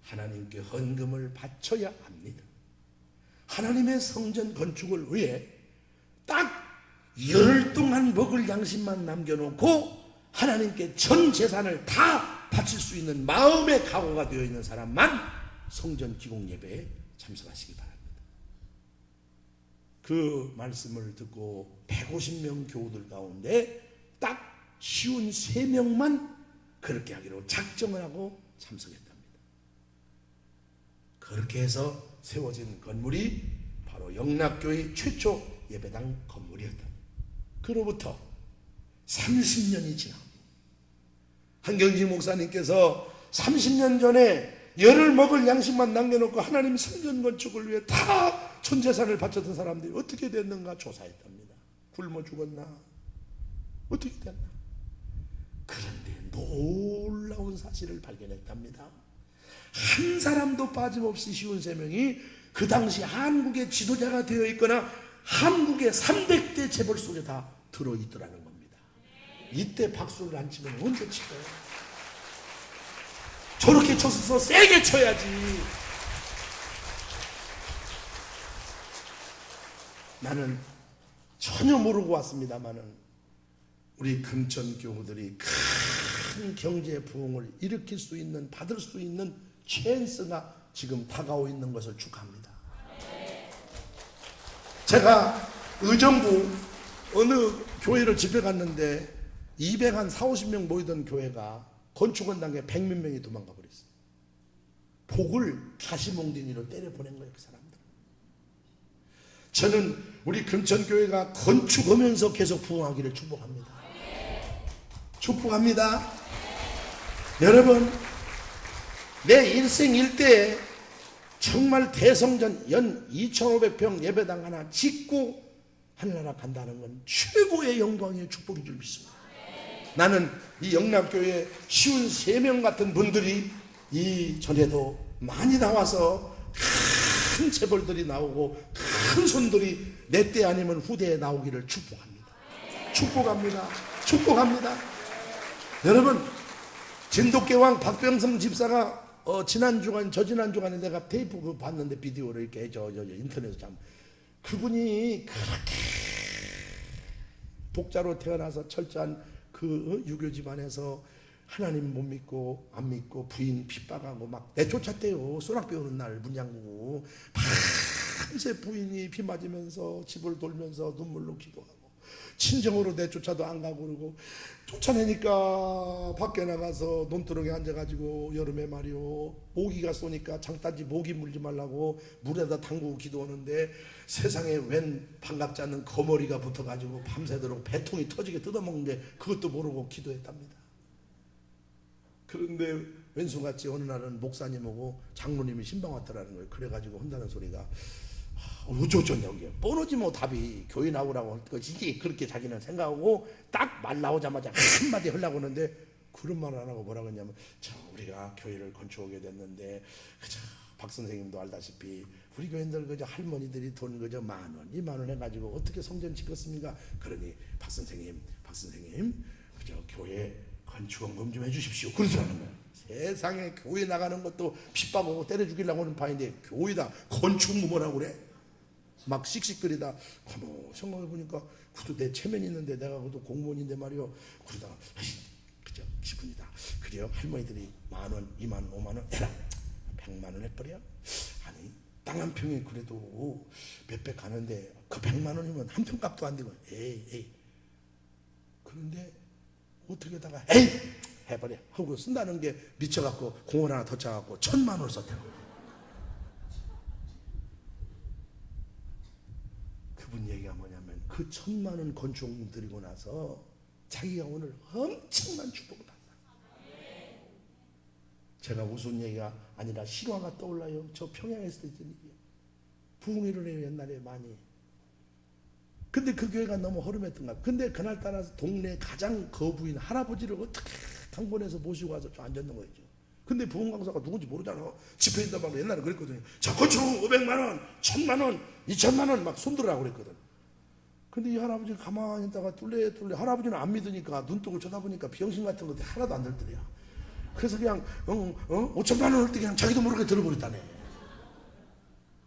하나님께 헌금을 바쳐야 합니다. 하나님의 성전 건축을 위해 딱 열흘 동안 먹을 양심만 남겨놓고 하나님께 전 재산을 다 바칠 수 있는 마음의 각오가 되어 있는 사람만 성전 기공 예배에 참석하시기 바랍니다. 그 말씀을 듣고 150명 교우들 가운데 딱 53명만 그렇게 하기로 작정을 하고 참석했답니다. 그렇게 해서 세워진 건물이 바로 영락교회 최초 예배당 건물이었다. 그로부터 30년이 지나 한경직 목사님께서 30년 전에 열을 먹을 양식만 남겨놓고 하나님 성전 건축을 위해 다 전 재산을 바쳤던 사람들이 어떻게 됐는가 조사했답니다. 굶어 죽었나? 어떻게 됐나? 그런데 놀라운 사실을 발견했답니다. 한 사람도 빠짐없이 53명이 그 당시 한국의 지도자가 되어 있거나 한국의 300대 재벌 속에 다 들어있더라는 겁니다. 이때 박수를 안 치면 언제 칠까요? 저렇게 쳐서 세게 쳐야지. 나는 전혀 모르고 왔습니다마는 우리 금천 교우들이 큰 경제 부흥을 일으킬 수 있는, 받을 수 있는 찬스가 지금 다가오고 있는 것을 축하합니다. 제가 의정부 어느 교회를 집회 갔는데 240, 50명 모이던 교회가 건축원당에 100몇 명이 도망가 버렸어요. 복을 가시몽둥이로 때려보낸 거예요, 그 사람들. 저는 우리 금천교회가 건축하면서 계속 부흥하기를 축복합니다. 축복합니다. 여러분, 내 일생 일대에 정말 대성전 연 2,500평 예배당 하나 짓고 하늘나라 간다는 건 최고의 영광의 축복인 줄 믿습니다. 나는 이 영락교회 53명 같은 분들이 이전에도 많이 나와서 큰 재벌들이 나오고 큰 손들이 내 때 아니면 후대에 나오기를 축복합니다. 축복합니다. 축복합니다. 여러분, 진돗개왕 박병성 집사가 저지난 주간에 내가 테이프 그거 봤는데 비디오를 이렇게 저 인터넷에 참 그분이 그렇게 독자로 태어나서 철저한 그 유교 집안에서 하나님 못 믿고 안 믿고 부인 핍박하고 막 내쫓았대요. 소락 배우는 날 문 잠그고 밤새 부인이 비 맞으면서 집을 돌면서 눈물로 기도하고 친정으로 내쫓아도 안 가고 그러고 쫓아내니까 밖에 나가서 논두렁에 앉아가지고 여름에 말이요 모기가 쏘니까 장단지 모기 물지 말라고 물에다 담그고 기도하는데 세상에 웬 반갑지 않는 거머리가 붙어가지고 밤새도록 배통이 터지게 뜯어먹는데 그것도 모르고 기도했답니다. 그런데 왼수같이 어느 날은 목사님하고 장로님이 신방 왔더라는 거예요. 그래가지고 한다는 소리가 어쩌냐고 뻔하지 뭐 답이 교회 나오라고 할 것이지 그렇게 자기는 생각하고 딱 말 나오자마자 한마디 하려고 하는데 그런 말 안 하고 뭐라고 했냐면 자 우리가 교회를 건축하게 됐는데 그저 박 선생님도 알다시피 우리 교인들 그저 할머니들이 돈 그저 10,000원 20,000원 해가지고 어떻게 성전 짓겠습니까? 그러니 박 선생님 그저 교회 건축원금 좀 해주십시오. 그러더라는 거예요. 세상에 교회 나가는 것도 핍박하고 때려 죽이려고 하는 바인데 교회다 건축무뭐라고 그래? 막 씩씩거리다 생각해보니까 그것도 내 체면이 있는데 내가 그것도 공무원인데 말이요. 그러다가 그저 기분이다. 그래요 할머니들이 10,000원 20,000원 50,000원 해라. 100만 원 해버려? 아니 땅 한 평에 그래도 몇백 가는데 그 100만 원이면 한 평 값도 안 되고 에이 그런데 어떻게다가 에이 해버려 하고 쓴다는 게 미쳐갖고 공원 하나 더 짜갖고 1,000만 원을 썼대요. 그분 얘기가 뭐냐면 그 1,000만 원 건축 드리고 나서 자기가 오늘 엄청난 축복을 받았다. 제가 웃은 얘기가 아니라 실화가 떠올라요. 저 평양에서 있던 일이에요. 부흥회를 해요 옛날에 많이. 근데 그 교회가 너무 허름했던가. 근데 그날따라 동네 가장 거부인 할아버지를 어떻게 강권해서 모시고 와서 좀 앉았는 거죠. 근데 부흥 강사가 누군지 모르잖아. 집회 있다고 옛날에 그랬거든요. 자 건축 500만 원, 1,000만 원, 2,000만 원 막 손들으라고 그랬거든. 근데 이 할아버지 가만히 있다가 뚫레 할아버지는 안 믿으니까 눈 뜨고 쳐다보니까 비영신 같은 것도 하나도 안 들더래요. 그래서 그냥 5,000만 원을 그냥 자기도 모르게 들어버렸다네.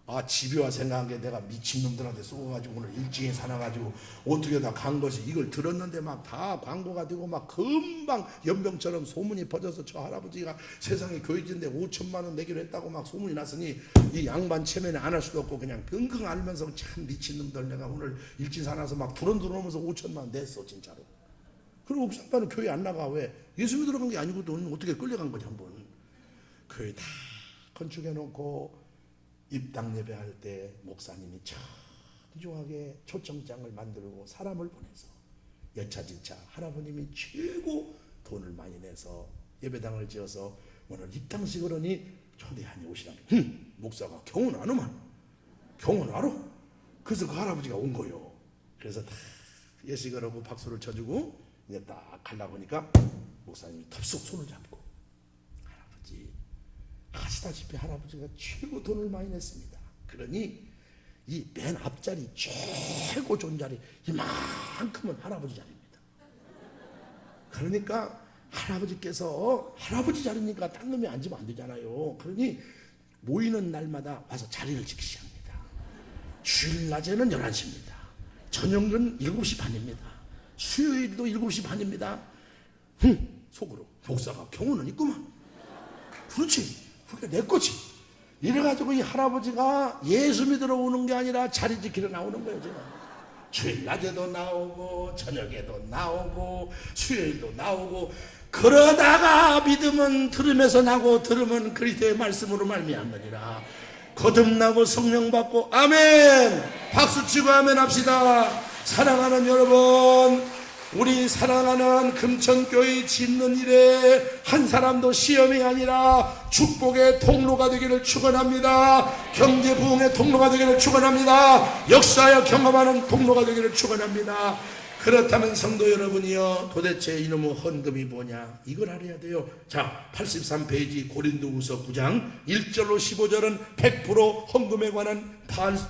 아 집요와 생각한 게 내가 미친놈들한테 쏘가지고 오늘 일찍이 사놔가지고 어떻게 다 간 것이 이걸 들었는데 막 다 광고가 되고 막 금방 연병처럼 소문이 퍼져서 저 할아버지가 세상에 교회진데 5,000만 원 내기로 했다고 막 소문이 났으니 이 양반 체면에 안 할 수도 없고 그냥 끙끙 앓으면서 참 미친놈들 내가 오늘 일찍 사놔서 막 두런두런하면서 5,000만 원 냈어 진짜로. 그리고 그 양반은 교회 안 나가. 왜? 예수 믿으러 간 게 아니고 돈 어떻게 끌려간 거지 한번. 교회 다 건축해놓고 입당 예배할 때 목사님이 정중하게 초청장을 만들고 사람을 보내서 여차지차 할아버님이 최고 돈을 많이 내서 예배당을 지어서 오늘 입당식 그러니 초대하니 오시라고. 목사가 경은 안 오만. 경은 알아. 그래서 그 할아버지가 온 거요. 그래서 다 예식을 하고 박수를 쳐주고 이제 딱 가려고 하니까 목사님이 덥석 손을 잡고 할아버지 아시다시피 할아버지가 최고 돈을 많이 냈습니다. 그러니 이 맨 앞자리 최고 좋은 자리 이만큼은 할아버지 자리입니다. 그러니까 할아버지께서 할아버지 자리니까 딴 놈이 앉으면 안 되잖아요. 그러니 모이는 날마다 와서 자리를 지키셔야 합니다. 주일 낮에는 11시입니다. 저녁은 7시 반입니다. 수요일도 7시 반입니다. 속으로 목사가 경우는 있구만. 그렇지. 그게 내 거지. 이래가지고 이 할아버지가 예수 믿으러 오는 게 아니라 자리 지키러 나오는 거예요. 제가. 주일 낮에도 나오고 저녁에도 나오고 수요일도 나오고 그러다가 믿음은 들음에서 나고 들음은 그리스도의 말씀으로 말미암느니라. 거듭나고 성령 받고 아멘. 박수치고 아멘 합시다. 사랑하는 여러분, 우리 사랑하는 금천교회 짓는 일에 한 사람도 시험이 아니라 축복의 통로가 되기를 축원합니다. 경제 부흥의 통로가 되기를 축원합니다. 역사하여 경험하는 통로가 되기를 축원합니다. 그렇다면 성도 여러분이요, 도대체 이놈의 헌금이 뭐냐, 이걸 알아야 돼요. 자, 83페이지 고린도후서 9장 1절로 15절은 100% 헌금에 관한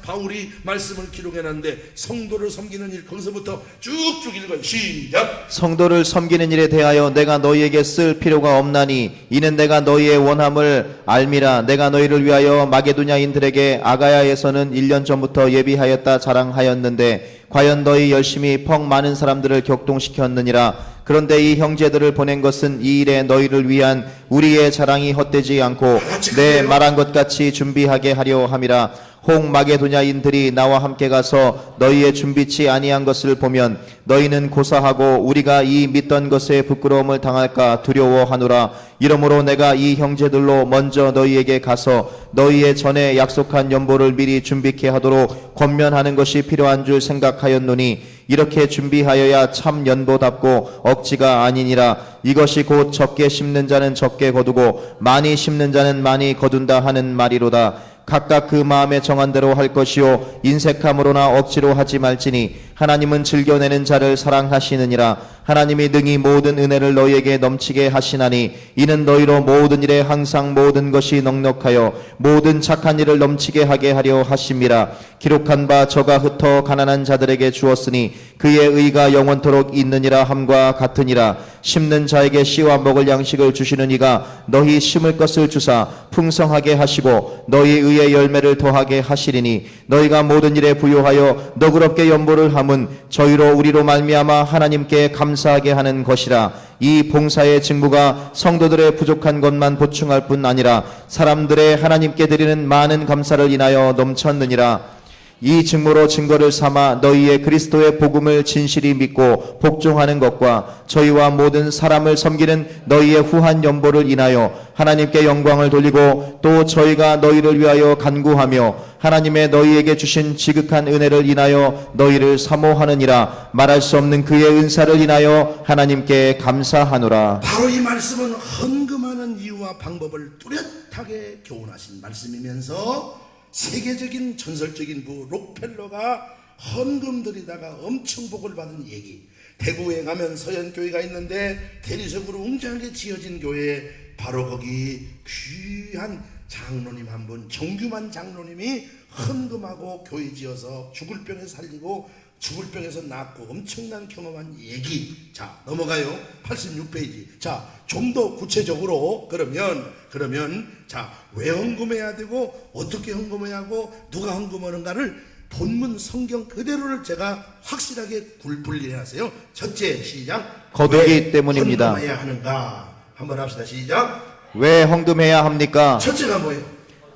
바울이 말씀을 기록해놨는데 성도를 섬기는 일, 거기서부터 쭉쭉 읽어요. 시작. 성도를 섬기는 일에 대하여 내가 너희에게 쓸 필요가 없나니 이는 내가 너희의 원함을 알미라. 내가 너희를 위하여 마게도냐인들에게 아가야에서는 1년 전부터 예비하였다 자랑하였는데 과연 너희 열심히 퍽 많은 사람들을 격동시켰느니라. 그런데 이 형제들을 보낸 것은 이 일에 너희를 위한 우리의 자랑이 헛되지 않고 내 말한 것 같이 준비하게 하려 함이라. 홍 마게도냐인들이 나와 함께 가서 너희의 준비치 아니한 것을 보면 너희는 고사하고 우리가 이 믿던 것에 부끄러움을 당할까 두려워하노라. 이러므로 내가 이 형제들로 먼저 너희에게 가서 너희의 전에 약속한 연보를 미리 준비케 하도록 권면하는 것이 필요한 줄 생각하였노니 이렇게 준비하여야 참 연보답고 억지가 아니니라. 이것이 곧 적게 심는 자는 적게 거두고 많이 심는 자는 많이 거둔다 하는 말이로다. 각각 그 마음에 정한 대로 할 것이요 인색함으로나 억지로 하지 말지니 하나님은 즐겨내는 자를 사랑하시느니라. 하나님이 능히 모든 은혜를 너희에게 넘치게 하시나니 이는 너희로 모든 일에 항상 모든 것이 넉넉하여 모든 착한 일을 넘치게 하게 하려 하심이라. 기록한 바 저가 흩어 가난한 자들에게 주었으니 그의 의가 영원토록 있느니라 함과 같으니라. 심는 자에게 씨와 먹을 양식을 주시는 이가 너희 심을 것을 주사 풍성하게 하시고 너희 의의 열매를 더하게 하시리니 너희가 모든 일에 부요하여 너그럽게 연보를 함은 저희로 우리로 말미암아 하나님께 감사하게 하는 것이라. 이 봉사의 직무가 성도들의 부족한 것만 보충할 뿐 아니라 사람들의 하나님께 드리는 많은 감사를 인하여 넘쳤느니라. 이 직무로 증거를 삼아 너희의 그리스도의 복음을 진실히 믿고 복종하는 것과 저희와 모든 사람을 섬기는 너희의 후한 연보를 인하여 하나님께 영광을 돌리고 또 저희가 너희를 위하여 간구하며 하나님의 너희에게 주신 지극한 은혜를 인하여 너희를 사모하느니라. 말할 수 없는 그의 은사를 인하여 하나님께 감사하노라. 바로 이 말씀은 헌금하는 이유와 방법을 뚜렷하게 교훈하신 말씀이면서 세계적인 전설적인 부 록펠러가 헌금 들이다가 엄청 복을 받은 얘기. 대구에 가면 서현교회가 있는데 대리석으로 웅장하게 지어진 교회에 바로 거기 귀한 장로님 한 분, 정규만 장로님이 헌금하고 교회 지어서 죽을 병에 살리고 죽을 병에서 낫고 엄청난 경험한 얘기. 자, 넘어가요. 86페이지. 자, 좀 더 구체적으로 그러면 자, 왜 헌금해야 되고 어떻게 헌금해야 하고 누가 헌금하는가를 본문 성경 그대로를 제가 확실하게 분리해놨어요. 첫째, 시작. 거두기 때문입니다. 헌금해야 하는가? 한번 합시다. 시작. 왜 헌금해야 합니까? 첫째가 뭐예요?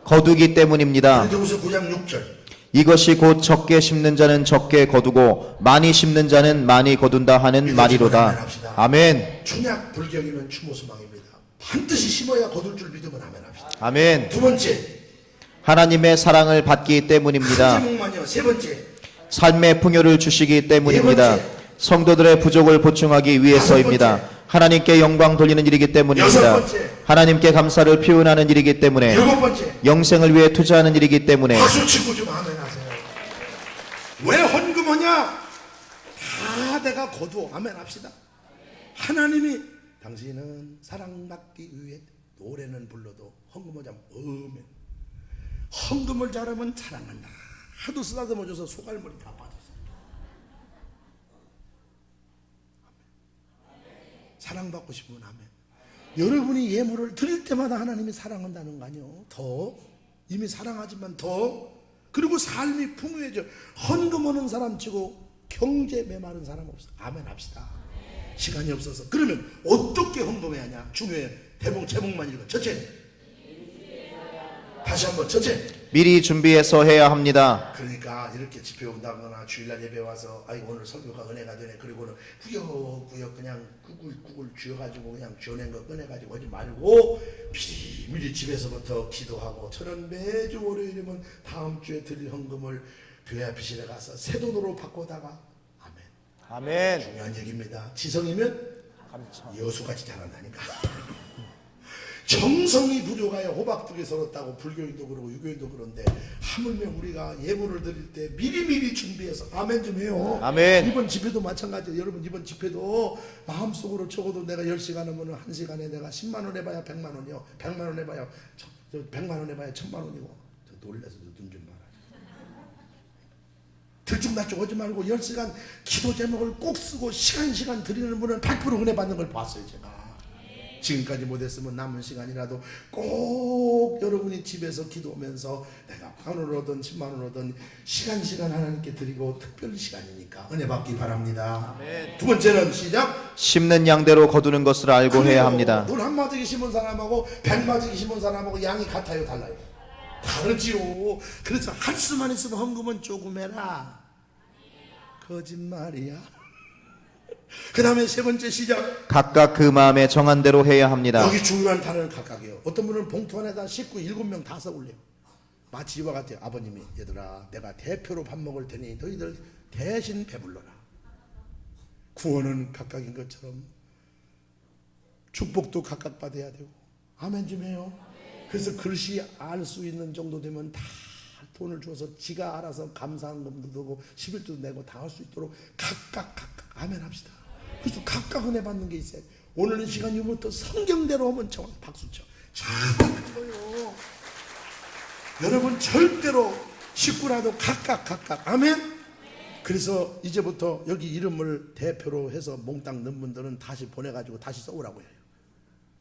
거두기 때문입니다. 고린도후서 9장 6절. 이것이 곧 적게 심는 자는 적게 거두고 많이 심는 자는 많이 거둔다 하는 말이로다. 아멘. 춘약 불경이면 추모수망입니다. 반드시 심어야 거둘 줄 믿으면 아멘 합시다. 아멘. 두 번째, 하나님의 사랑을 받기 때문입니다. 한 제목만요. 세 번째, 삶의 풍요를 주시기 때문입니다. 네 번째. 성도들의 부족을 보충하기 위해서입니다. 다섯 번째. 하나님께 영광 돌리는 일이기 때문입니다. 여섯 번째. 하나님께 감사를 표현하는 일이기 때문에 일곱 번째, 영생을 위해 투자하는 일이기 때문에 박수 치고 좀 아멘 하세요. 왜 헌금하냐? 다 내가 거두어. 아멘 합시다. 하나님이 당신은 사랑받기 위해 노래는 불러도 헌금하자면 아멘. 헌금을 잘하면 사랑한다. 하도 쓰다듬어줘서 소갈머리 다 빠졌어. 사랑받고 싶으면 아멘. 여러분이 예물을 드릴 때마다 하나님이 사랑한다는 거 아니요? 더 이미 사랑하지만 더. 그리고 삶이 풍요해져. 헌금하는 사람 치고 경제 메마른 사람 없어. 아멘 합시다. 시간이 없어서. 그러면 어떻게 헌금해야 하냐? 중요해. 제목만 읽어. 첫째, 다시 한번. 첫째, 미리 준비해서 해야 합니다. 그러니까 이렇게 집회 온다거나 주일날 예배 와서 아이고 오늘 설교가 은혜가 되네, 그리고는 구역구역 그냥 구글 쥐어가지고 그냥 쥐어낸 거 꺼내가지고 하지 말고 미리 집에서부터 기도하고, 저는 매주 월요일이면 다음 주에 드릴 헌금을 교회 앞에 가서 새 돈으로 바꾸다가 아멘. 아멘. 중요한 얘기입니다. 지성이면 여수같이 잘한다니까. 정성이 부족하여 호박 2개 썰었다고 불교인도 그러고 유교인도 그런데, 하물며 우리가 예물을 드릴 때 미리미리 준비해서 아멘 좀 해요. 아멘. 이번 집회도 마찬가지예요. 여러분 이번 집회도 마음속으로 적어도 내가 10시간 하면 1시간에 내가 10만 원 해봐야 100만 원이요. 100만 원 해봐야 100만 원 해봐야 1000만 원이고. 저 놀라서 눈 좀 봐라. 들쭉날쭉 하지 말고 10시간 기도 제목을 꼭 쓰고 시간 드리는 분은 100% 은혜 받는 걸 봤어요 제가. 지금까지 못했으면 남은 시간이라도 꼭 여러분이 집에서 기도하면서 내가 1,000원 얻든 10만 원 얻든 시간 하나님께 드리고, 특별 시간이니까 은혜 받기 바랍니다. 아멘. 두 번째는 시작. 심는 양대로 거두는 것을 알고 해야 합니다. 눈 한마디기 심은 사람하고 100마디기 심은 사람하고 양이 같아요, 달라요? 다르지요. 그래서 할 수만 있으면 헌금은 조금 해라. 거짓말이야. 그 다음에 세 번째 시작. 각각 그 마음에 정한 대로 해야 합니다. 여기 중요한 단어는 각각이에요. 어떤 분은 봉투 안에다 식구 7명 다 써올래요. 마치 이와 같아요. 아버님이, 얘들아 내가 대표로 밥 먹을 테니 너희들 대신 배불러라. 구원은 각각인 것처럼 축복도 각각 받아야 되고. 아멘 좀 해요. 그래서 글씨 알 수 있는 정도 되면 다 돈을 줘서 지가 알아서 감사한 것도 되고 11조도 내고 다 할 수 있도록 각각 아멘 합시다. 그래서 각각 은혜 받는 게 있어요. 오늘은 시간이부터 성경대로 하면 정확히 박수 쳐. 정확해요. 여러분 절대로 식구라도 각각 아멘. 그래서 이제부터 여기 이름을 대표로 해서 몽땅 넣은 분들은 다시 보내가지고 다시 써오라고 해요.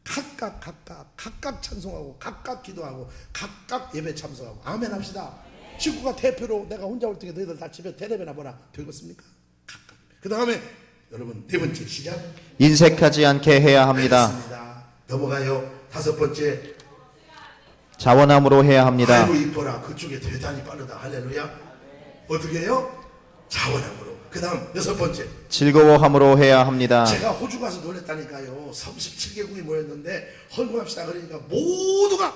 각각 찬송하고 각각 기도하고 각각 예배 참석하고 아멘 합시다. 식구가 대표로 내가 혼자 올 때 너희들 다 집에 대례배나 보라 되겠습니까? 각각. 그 다음에 여러분 네 번째 시작. 인색하지 않게 해야 합니다. 그렇습니다. 넘어가요. 다섯 번째. 자원함으로 해야 합니다. 아이고 이뻐라. 그쪽에 대단히 빠르다. 할렐루야. 어떻게 해요? 자원함으로. 그 다음 여섯 번째. 즐거워함으로 해야 합니다. 제가 호주 가서 놀랬다니까요. 37개국이 모였는데 헌금합시다 그러니까 모두가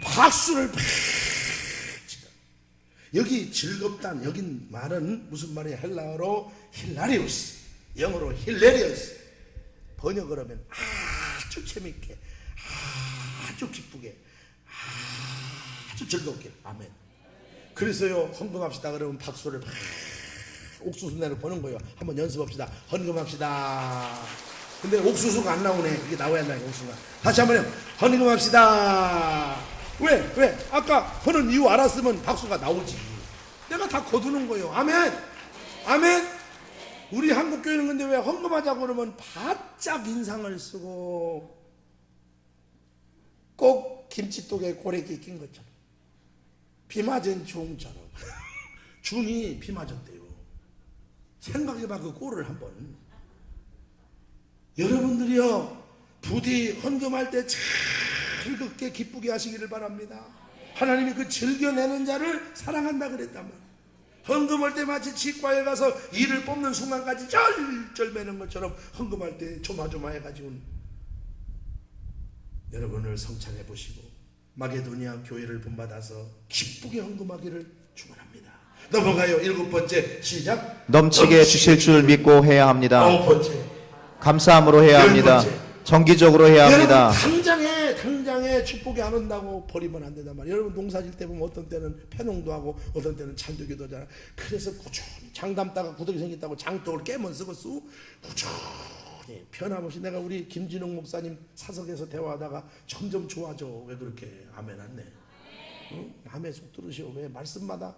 박수를 팍 치다. 여기 즐겁단 여긴 말은 무슨 말이에요? 헬라어로 힐라리우스, 영어로 힐레리어스. 번역을 하면 아주 재밌게, 아주 기쁘게, 아주 즐겁게. 아멘. 그래서요 헌금합시다 그러면 박수를 팍 옥수수 내를 보는 거예요. 한번 연습합시다. 헌금합시다. 근데 옥수수가 안 나오네. 이게 나와야 한다. 옥수수가. 다시 한번 해요. 헌금합시다. 왜? 아까 헌은 이유 알았으면 박수가 나오지. 내가 다 거두는 거예요. 아멘. 아멘. 우리 한국 교회는 근데 왜 헌금하자고 그러면 바짝 인상을 쓰고 꼭 김치독에 고래기 낀 것처럼 비 맞은 중처럼 중이 비 맞았대요. 생각해봐 그 꼴을 한번. 여러분들이요 부디 헌금할 때 즐겁게 기쁘게 하시기를 바랍니다. 하나님이 그 즐겨내는 자를 사랑한다 그랬단 말이에요. 헌금할 때 마치 치과에 가서 이를 뽑는 순간까지 쩔쩔 매는 것처럼 헌금할 때 조마조마해가지고 여러분을 성찬해 보시고 마게도니아 교회를 본받아서 기쁘게 헌금하기를 축원합니다. 넘어가요. 일곱 번째 시작. 넘치게 주실 줄 믿고 해야 합니다. 아홉 번째. 감사함으로 해야 열 합니다. 번째. 정기적으로 해야 합니다. 여러분 당장에 축복이 안 온다고 버리면 안 된단 말이에요. 여러분 농사질 때 보면 어떤 때는 패농도 하고 어떤 때는 찬두기도 하잖아요. 그래서 꾸준히 장 담다가 구더기 생겼다고 장독을 깨면 쓰겠어. 꾸준히 변함없이 내가 우리 김진웅 목사님 사석에서 대화하다가 점점 좋아져. 왜 그렇게 아멘 안 내? 응? 마음에 속 들으시오. 왜 말씀마다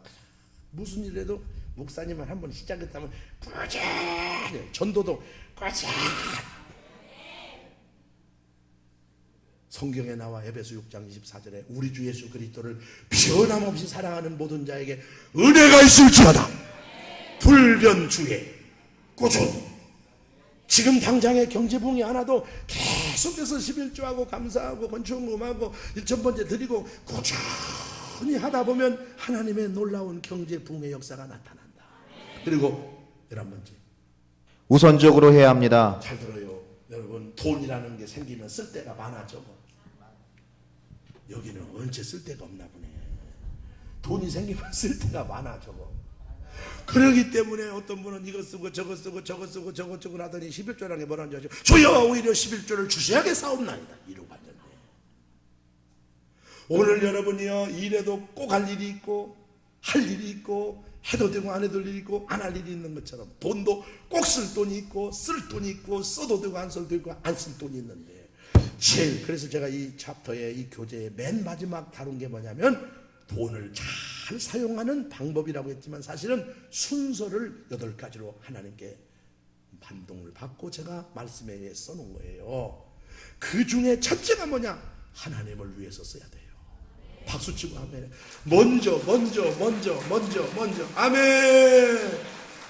무슨 일에도 목사님을 한번 시작했다면 꾸준히 전도도 꾸준히 성경에 나와 에베소 6장 24절에 우리 주 예수 그리스도를 변함없이 사랑하는 모든 자에게 은혜가 있을지어다. 불변주에 꾸준히 지금 당장에 경제붕이 안 와도 계속해서 11조하고 감사하고 건축금하고 1,000번째 드리고 꾸준히 하다 보면 하나님의 놀라운 경제붕의 역사가 나타난다. 그리고 11번째 우선적으로 해야 합니다. 잘 들어요. 여러분 돈이라는 게 생기면 쓸 데가 많아져. 여기는 언제 쓸 데가 없나 보네. 돈이 생기면 쓸 데가 많아져. 그러기 때문에 어떤 분은 이거 쓰고 저거 쓰고 저거 쓰고 저거 쓰고 하더니 11조라는 게 뭐라는 줄 아죠? 주여 오히려 11조를 주셔야겠사옵나이다. 이러고 앉았네. 오늘 여러분이요 일에도 꼭 할 일이 있고 할 일이 있고 해도 되고 안 해도 일이 있고 안 할 일이 있는 것처럼 돈도 꼭 쓸 돈이 있고 쓸 돈이 있고 써도 되고 안 써도 되고 안 쓸 돈이 있는데 제일 그래서 제가 이 챕터의 이 교재의 맨 마지막 다룬 게 뭐냐면 돈을 잘 사용하는 방법이라고 했지만 사실은 순서를 8가지로 하나님께 반동을 받고 제가 말씀에 의해 써놓은 거예요. 그 중에 첫째가 뭐냐? 하나님을 위해서 써야 돼요. 박수치고 아멘. 먼저 아멘.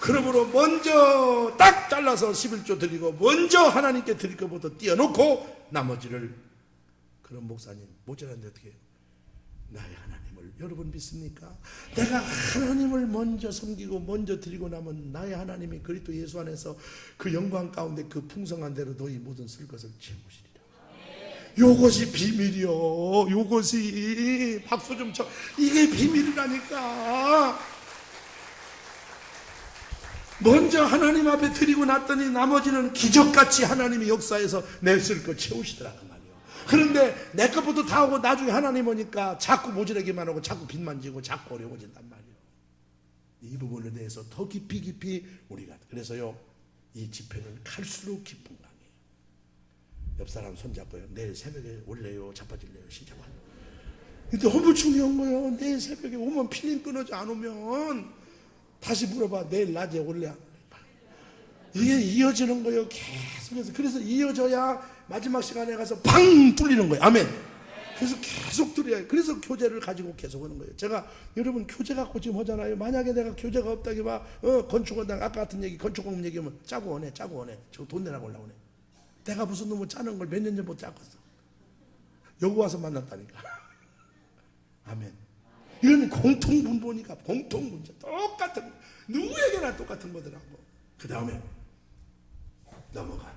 그러므로 먼저 딱 잘라서 11조 드리고 먼저 하나님께 드릴 것부터 띄워놓고 나머지를 그런 목사님 모자란데 어떻게 해요? 나의 하나님을 여러분 믿습니까? 내가 하나님을 먼저 섬기고 먼저 드리고 나면 나의 하나님이 그리스도 예수 안에서 그 영광 가운데 그 풍성한 대로 너희 모든 쓸 것을 채우시리라. 요것이 비밀이요. 요것이 박수 좀 쳐. 이게 비밀이라니까. 먼저 하나님 앞에 드리고 났더니 나머지는 기적같이 하나님이 역사에서 내 쓸 거 채우시더라 그 말이요. 그런데 내 것부터 다 하고 나중에 하나님 오니까 자꾸 모자라기만 하고 자꾸 빚만 지고 자꾸 어려워진단 말이요. 이 부분에 대해서 더 깊이 우리가 그래서요 이 집회는 갈수록 깊은 강이에요. 옆 사람 손잡고요. 내일 새벽에 올래요 자빠질래요 시작하는. 근데 너무 중요한 거예요. 내일 새벽에 오면 필름 끊어져 안 오면 다시 물어봐. 내일 낮에 올래? 이게 이어지는 거예요. 계속해서. 그래서 이어져야 마지막 시간에 가서 팡 뚫리는 거예요. 아멘. 그래서 계속 드려야 해요. 그래서 교제를 가지고 계속 하는 거예요. 제가 여러분 교제 갖고 지금 하잖아요. 만약에 내가 교제가 없다기 봐 건축원당 아까 같은 얘기 건축공업 얘기하면 짜고 오네. 저 돈 내라고 올라오네. 내가 무슨 놈을 짜는 걸 몇 년 전부터 짰겠어. 여기 와서 만났다니까. 아멘. 이건 공통분보니까 공통문제 똑같은 누구에게나 똑같은 거더라고. 그 다음에 넘어가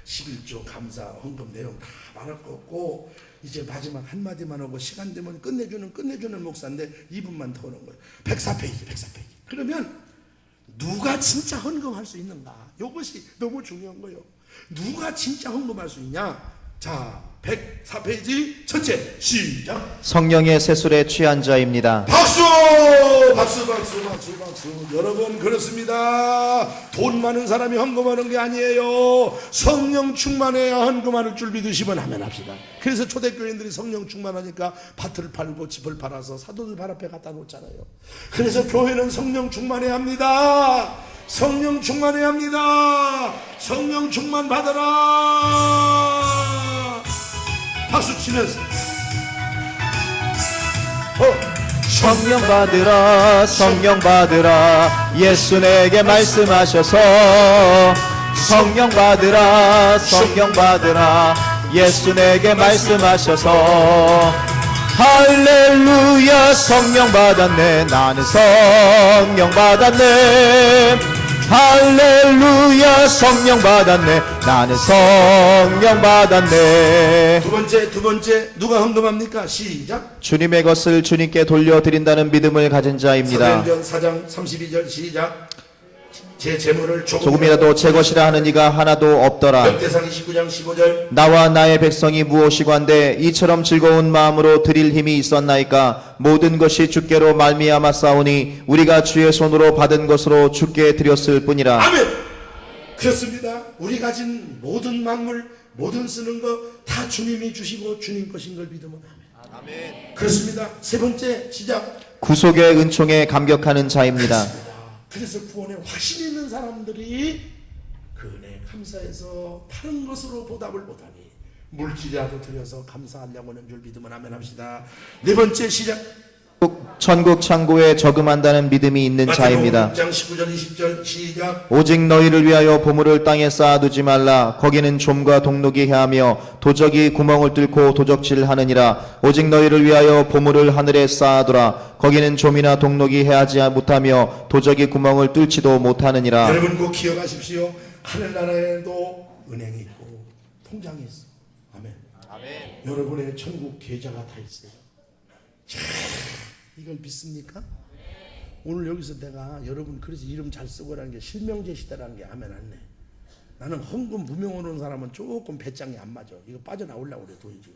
11조 감사 헌금 내용 다 말할 거 없고 이제 마지막 한마디만 하고 시간 되면 끝내주는 목사인데 2분만 더 오는 거예요. 104페이지 그러면 누가 진짜 헌금할 수 있는가, 이것이 너무 중요한 거예요. 누가 진짜 헌금할 수 있냐. 자 104페이지 전체 시작. 성령의 세술에 취한 자입니다. 박수. 여러분 그렇습니다. 돈 많은 사람이 헌금하는 게 아니에요. 성령 충만해야 헌금하는 줄 믿으시면 하면 합시다. 그래서 초대교인들이 성령 충만하니까 밭을 팔고 집을 팔아서 사도들 발 앞에 갖다 놓잖아요. 그래서 교회는 성령 충만해야 합니다. 성령 충만해야 합니다. 성령 충만 받아라. 박수 치면서 성령 받으라 예수 내게 말씀하셔서 성령 받으라 예수 내게 말씀하셔서 할렐루야 성령 받았네 나는 성령 받았네 할렐루야 성령 받았네 나는 성령 받았네. 두 번째 누가 헌금합니까? 시작. 주님의 것을 주님께 돌려드린다는 믿음을 가진 자입니다. 사도행전 4장 32절 시작. 제 재물을 조금이라도 제 것이라 하는 이가 하나도 없더라. 역대상 29장 15절. 나와 나의 백성이 무엇이관데 이처럼 즐거운 마음으로 드릴 힘이 있었나이까. 모든 것이 주께로 말미암아 싸우니 우리가 주의 손으로 받은 것으로 주께 드렸을 뿐이라. 아멘. 그렇습니다. 우리 가진 모든 만물, 모든 쓰는 거 다 주님이 주시고 주님 것인 걸 믿으면 아멘. 그렇습니다. 세 번째 시작. 구속의 은총에 감격하는 자입니다. 그래서 구원에 확신 있는 사람들이 그 은혜 감사해서 다른 것으로 보답을 못하니 물질이라도 드려서 감사하려고 하는 줄 믿으면 아멘 합시다. 네 번째 시작. 천국 창고에 저금한다는 믿음이 있는 자입니다. 6장 19절 20절 시작. 오직 너희를 위하여 보물을 땅에 쌓아두지 말라. 거기는 좀과 동록이 해하며 도적이 구멍을 뚫고 도적질하느니라. 오직 너희를 위하여 보물을 하늘에 쌓아두라. 거기는 좀이나 동록이 해하지 못하며 도적이 구멍을 뚫지도 못하느니라. 여러분 꼭 기억하십시오. 하늘나라에도 은행이 있고 통장이 있어. 아멘. 여러분의 천국 계좌가 다 있어요. 자, 이걸 믿습니까? 오늘 여기서 내가 여러분 그래서 이름 잘 쓰고라는 게 실명제 시대라는 게 하면 안 돼. 나는 헌금 무명 오는 사람은 조금 배짱이 안 맞아. 이거 빠져나오려고 그래 돈이 지금.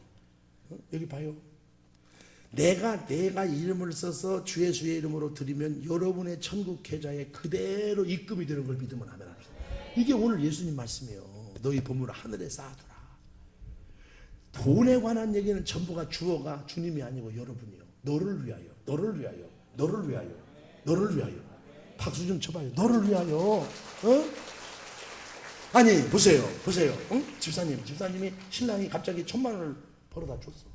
여기 봐요. 내가 이름을 써서 주 예수의 이름으로 드리면 여러분의 천국 계좌에 그대로 입금이 되는 걸 믿으면 하면 합시다. 이게 오늘 예수님 말씀이에요. 너희 보물을 하늘에 쌓아두라. 돈에 관한 얘기는 전부가 주어가 주님이 아니고 여러분이요. 너를 위하여. 박수 좀 쳐봐요. 너를 위하여. 아니 보세요. 집사님이 신랑이 갑자기 1,000만 원을 벌어다 줬어.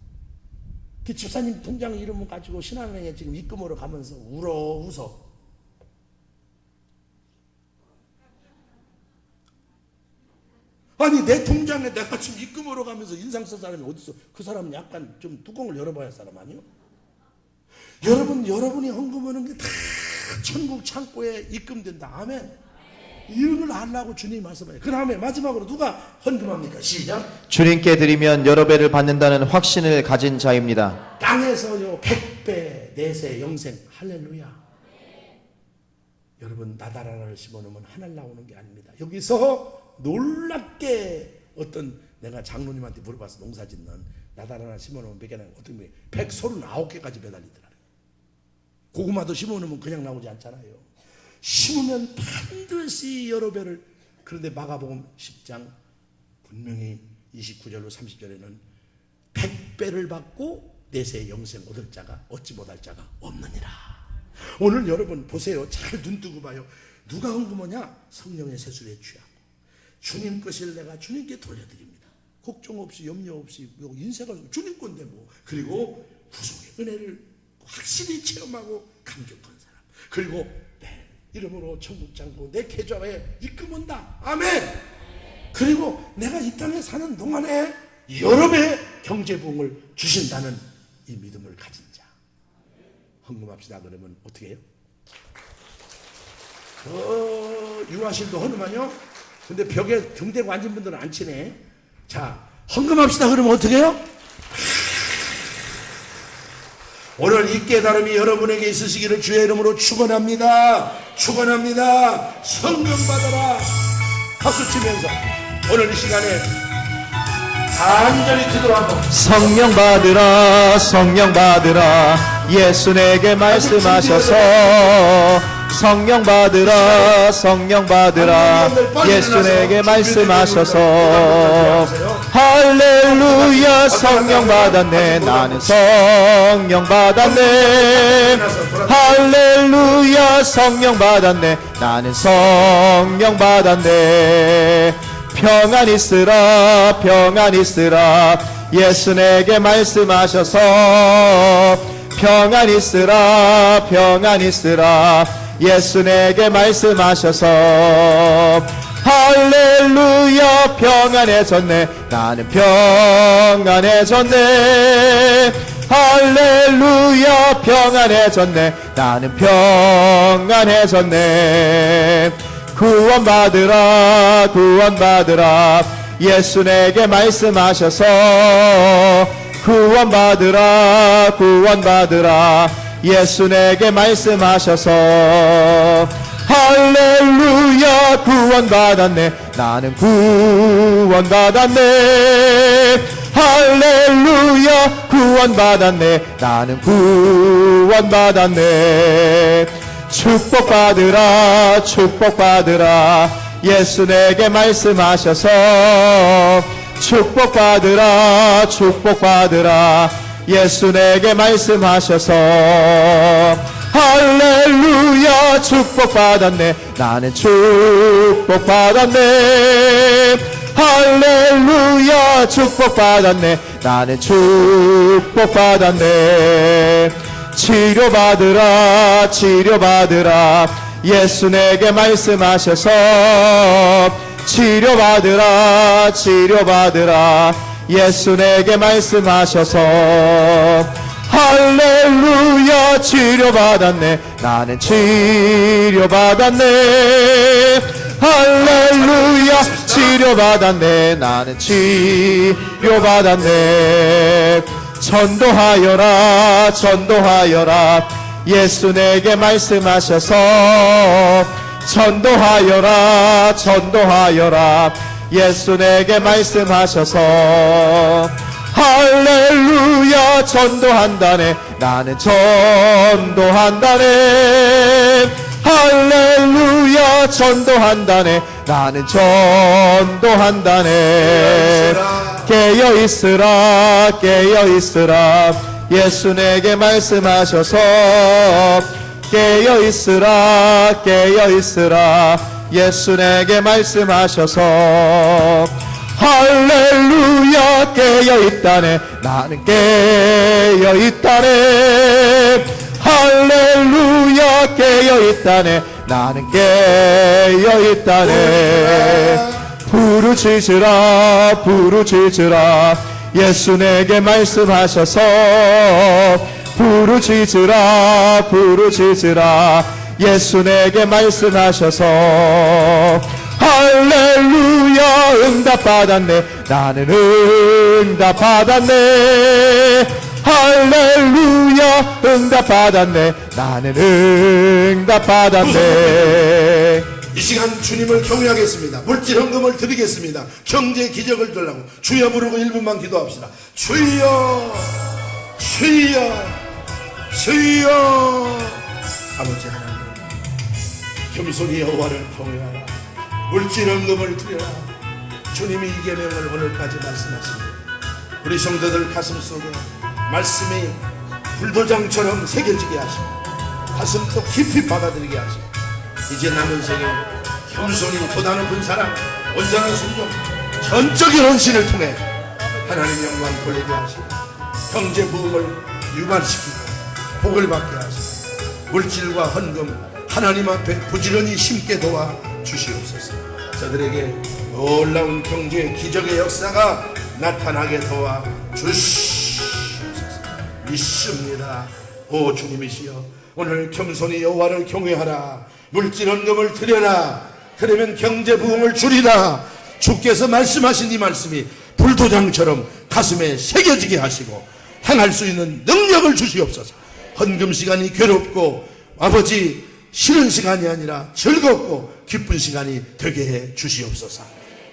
그 집사님 통장 이름을 가지고 신한은행에 지금 입금으로 가면서 웃어. 아니 내 통장에 내가 지금 입금으로 가면서 인상 쓴 사람이 어딨어? 그 사람은 약간 좀 뚜껑을 열어봐야 할 사람 아니요? 여러분이 헌금하는 게 다 천국 창고에 입금된다. 아멘. 이걸 알라고 주님이 말씀해요. 그 다음에 마지막으로 누가 헌금합니까? 시작. 주님께 드리면 여러 배를 받는다는 확신을 가진 자입니다. 땅에서요 100배 내세 영생. 할렐루야. 여러분 나다라를 심어놓으면 하늘 나오는 게 아닙니다. 여기서 놀랍게 어떤 내가 장로님한테 물어봐서 농사 짓는 나다라를 심어놓으면 몇 개나 어떻게 보면 139개까지 매달리더라. 고구마도 심어놓으면 그냥 나오지 않잖아요. 심으면 반드시 여러 배를. 그런데 마가복음 10장 분명히 29절로 30절에는 100배를 받고 내세 영생 얻을 자가 얻지 못할 자가 없느니라. 오늘 여러분 보세요. 잘 눈뜨고 봐요. 누가 헌금하냐? 성령의 세술에 취하고 주님 것을 내가 주님께 돌려드립니다. 걱정 없이 염려 없이 인생을 주님 건데 뭐. 그리고 구속의 은혜를 확실히 체험하고 감격한 사람. 그리고 내 이름으로 천국 장고 내 계좌에 입금한다. 아멘. 그리고 내가 이 땅에 사는 동안에 여러 배의 경제 부흥을 주신다는 이 믿음을 가진 자. 헌금합시다. 그러면 어떻게 해요? 유아실도 헌금하냐? 근데 벽에 등대고 앉은 분들은 안 치네. 자, 헌금합시다. 그러면 어떻게 해요? 오늘 이 깨달음이 여러분에게 있으시기를 주의 이름으로 축원합니다. 축원합니다. 성금 받아라. 박수 치면서 오늘 이 시간에 간절히 기도 한번. 성령 받으라, 성령 받으라. 예수 내게 말씀하셔서 성령 받으라, 성령 받으라. 예수 내게 말씀하셔서 할렐루야. 성령 받았네. 나는 성령 받았네. 할렐루야. 성령 받았네. 나는 성령 받았네. 평안 있으라, 평안 있으라. 예수 내게 말씀하셔서 평안 있으라, 평안 있으라. 예수 내게 말씀하셔서 할렐루야. 평안해졌네. 나는 평안해졌네. 할렐루야. 평안해졌네. 나는 평안해졌네. 구원받으라, 구원받으라. 예수 내게 말씀하셔서 구원받으라, 구원받으라. 예수 내게 말씀하셔서 할렐루야. 구원받았네. 나는 구원받았네. 할렐루야. 구원받았네. 나는 구원받았네. 축복받으라, 축복받으라. 예수 내게 말씀하셔서 축복받으라, 축복받으라. 예수 내게 말씀하셔서 할렐루야. 축복받았네. 나는 축복받았네. 할렐루야. 축복받았네. 나는 축복받았네. 치료받으라, 치료받으라. 예수 내게 말씀하셔서 치료받으라, 치료받으라. 예수 내게 말씀하셔서 할렐루야. 치료받았네. 나는 치료받았네. 할렐루야. 치료받았네. 나는 치료받았네. 전도하여라, 전도하여라. 예수 내게 말씀하셔서 전도하여라, 전도하여라. 예수 내게 말씀하셔서 할렐루야. 전도한다네. 나는 전도한다네. 할렐루야. 전도한다네. 나는 전도한다네. 깨어있으라, 깨어있으라. 예수 내게 말씀하셔서 깨어있으라, 깨어있으라. 예수 내게 말씀하셔서 할렐루야. 깨어있다네. 나는 깨어있다네. 할렐루야. 깨어있다네. 나는 깨어있다네. 부르짖으라, 부르짖으라. 예수 내게 말씀하셔서 부르짖으라, 부르짖으라. 예수 내게 말씀하셔서 할렐루야. 응답받았네. 나는 응답받았네. 할렐루야. 응답받았네. 나는 응답받았네. 이 시간 주님을 경외하겠습니다. 물질 헌금을 드리겠습니다. 경제 기적을 달라고 주여 부르고 1분만 기도합시다. 주여, 주여, 주여. 아버지 하나님, 겸손히 여호와를 경외하라. 물질 헌금을 드려라. 주님이 이 계명을 오늘까지 말씀하십니다. 우리 성도들 가슴 속에 말씀이 불도장처럼 새겨지게 하시고 가슴 속 깊이 받아들이게 하시고 이제 남은 생에 겸손히 보다 높은 사랑, 온전한 순종, 전적인 헌신을 통해 하나님 영광 돌리게 하시고 경제 부흥을 유발시키고 복을 받게 하시고 물질과 헌금 하나님 앞에 부지런히 심게 도와 주시옵소서. 저들에게 놀라운 경제 기적의 역사가 나타나게 도와 주시옵소서. 믿습니다. 오 주님이시여, 오늘 겸손히 여호와를 경외하라. 물질 헌금을 드려라. 그러면 경제 부흥을 주리라. 주께서 말씀하신 이 말씀이 불도장처럼 가슴에 새겨지게 하시고 행할 수 있는 능력을 주시옵소서. 헌금 시간이 괴롭고 아버지 싫은 시간이 아니라 즐겁고 기쁜 시간이 되게 해 주시옵소서.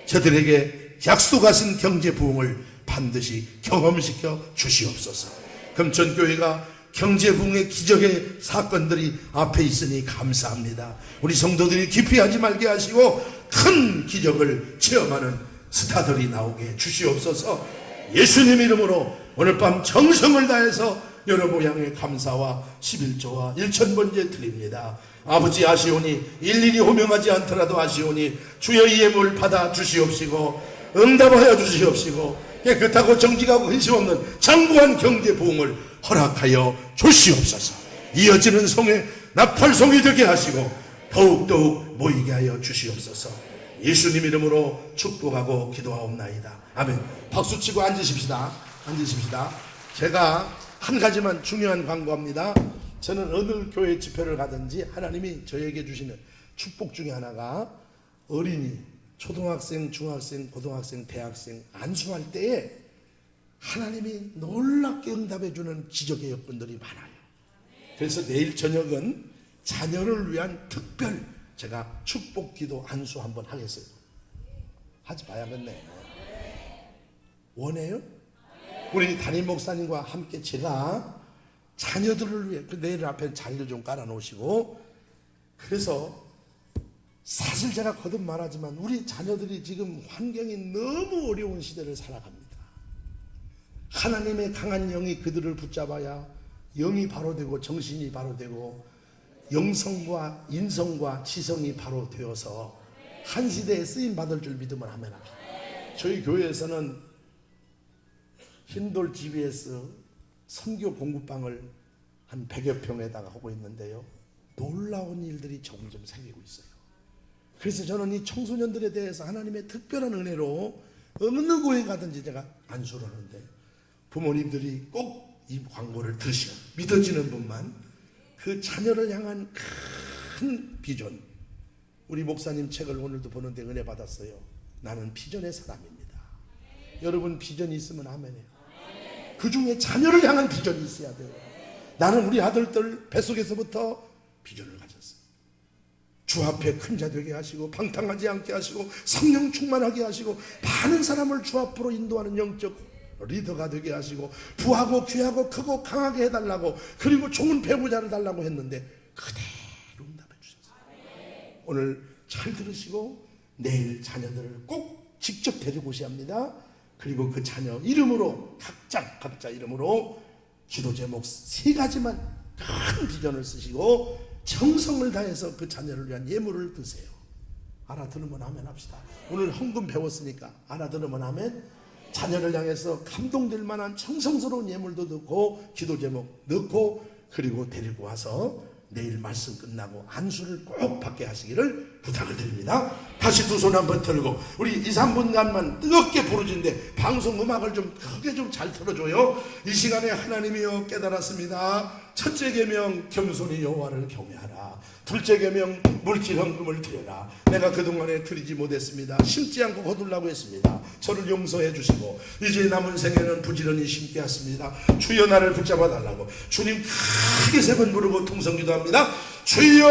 저들에게 약속하신 경제 부흥을 반드시 경험시켜 주시옵소서. 금천교회가 경제 부흥의 기적의 사건들이 앞에 있으니 감사합니다. 우리 성도들이 기피하지 말게 하시고 큰 기적을 체험하는 스타들이 나오게 주시옵소서. 예수님 이름으로 오늘 밤 정성을 다해서 여러 모양의 감사와 11조와 1,000번째 드립니다. 아버지 아시오니 일일이 호명하지 않더라도 아시오니 주여 이 예물 받아 주시옵시고 응답하여 주시옵시고 깨끗하고 정직하고 근심 없는 장구한 경제 부흥을 허락하여 주시옵소서. 이어지는 성에 나팔송이 되게 하시고 더욱더욱 모이게 하여 주시옵소서. 예수님 이름으로 축복하고 기도하옵나이다. 아멘. 박수치고 앉으십시다. 앉으십시다. 제가 한 가지만 중요한 광고합니다. 저는 어느 교회 집회를 가든지 하나님이 저에게 주시는 축복 중에 하나가 어린이, 초등학생, 중학생, 고등학생, 대학생 안수할 때에 하나님이 놀랍게 응답해 주는 기적의 여건들이 많아요. 그래서 내일 저녁은 자녀를 위한 특별 제가 축복 기도 안수 한번 하겠어요. 하지 봐야겠네. 원해요? 우리 담임 목사님과 함께 제가 자녀들을 위해 내일 앞에 자리를 좀 깔아 놓으시고, 그래서 사실 제가 거듭 말하지만 우리 자녀들이 지금 환경이 너무 어려운 시대를 살아갑니다. 하나님의 강한 영이 그들을 붙잡아야 영이 바로 되고 정신이 바로 되고 영성과 인성과 지성이 바로 되어서 한 시대에 쓰임 받을 줄 믿음을 하면 합니다. 저희 교회에서는 흰돌 GBS 선교 공부방을 한 100여 평에다가 하고 있는데요, 놀라운 일들이 점점 생기고 있어요. 그래서 저는 이 청소년들에 대해서 하나님의 특별한 은혜로 어느 교회 가든지 제가 안수를 하는데 부모님들이 꼭 이 광고를 들으시고 믿어지는 분만 그 자녀를 향한 큰 비전, 우리 목사님 책을 오늘도 보는데 은혜 받았어요. 나는 비전의 사람입니다. 여러분 비전이 있으면 아멘해요. 그 중에 자녀를 향한 비전이 있어야 돼요. 나는 우리 아들들 뱃속에서부터 비전을 가졌어요. 주 앞에 큰 자 되게 하시고 방탕하지 않게 하시고 성령 충만하게 하시고 많은 사람을 주 앞으로 인도하는 영적 리더가 되게 하시고 부하고 귀하고 크고 강하게 해달라고, 그리고 좋은 배우자를 달라고 했는데 그대로 응답해 주셨어요. 오늘 잘 들으시고 내일 자녀들을 꼭 직접 데리고 오셔야 합니다. 그리고 그 자녀 이름으로 각자 이름으로 기도 제목 3가지만 큰 비전을 쓰시고 정성을 다해서 그 자녀를 위한 예물을 드세요. 알아들으면 아멘 합시다. 오늘 헌금 배웠으니까 알아들으면 아멘. 자녀를 향해서 감동될 만한 정성스러운 예물도 넣고 기도 제목 넣고 그리고 데리고 와서 내일 말씀 끝나고 안수를 꼭 받게 하시기를 부탁을 드립니다. 다시 두 손 한번 들고 우리 2, 3분간만 뜨겁게 부르짖는데 방송 음악을 좀 크게 좀 잘 틀어줘요. 이 시간에 하나님이여 깨달았습니다. 첫째 계명 겸손히 여호와를 경외하라. 둘째 계명 물질 헌금을 드려라. 내가 그동안에 드리지 못했습니다. 심지 않고 거둘라고 했습니다. 저를 용서해 주시고 이제 남은 생에는 부지런히 심게 하십니다. 주여 나를 붙잡아 달라고 주님 크게 3번 부르고 통성기도 합니다. 주여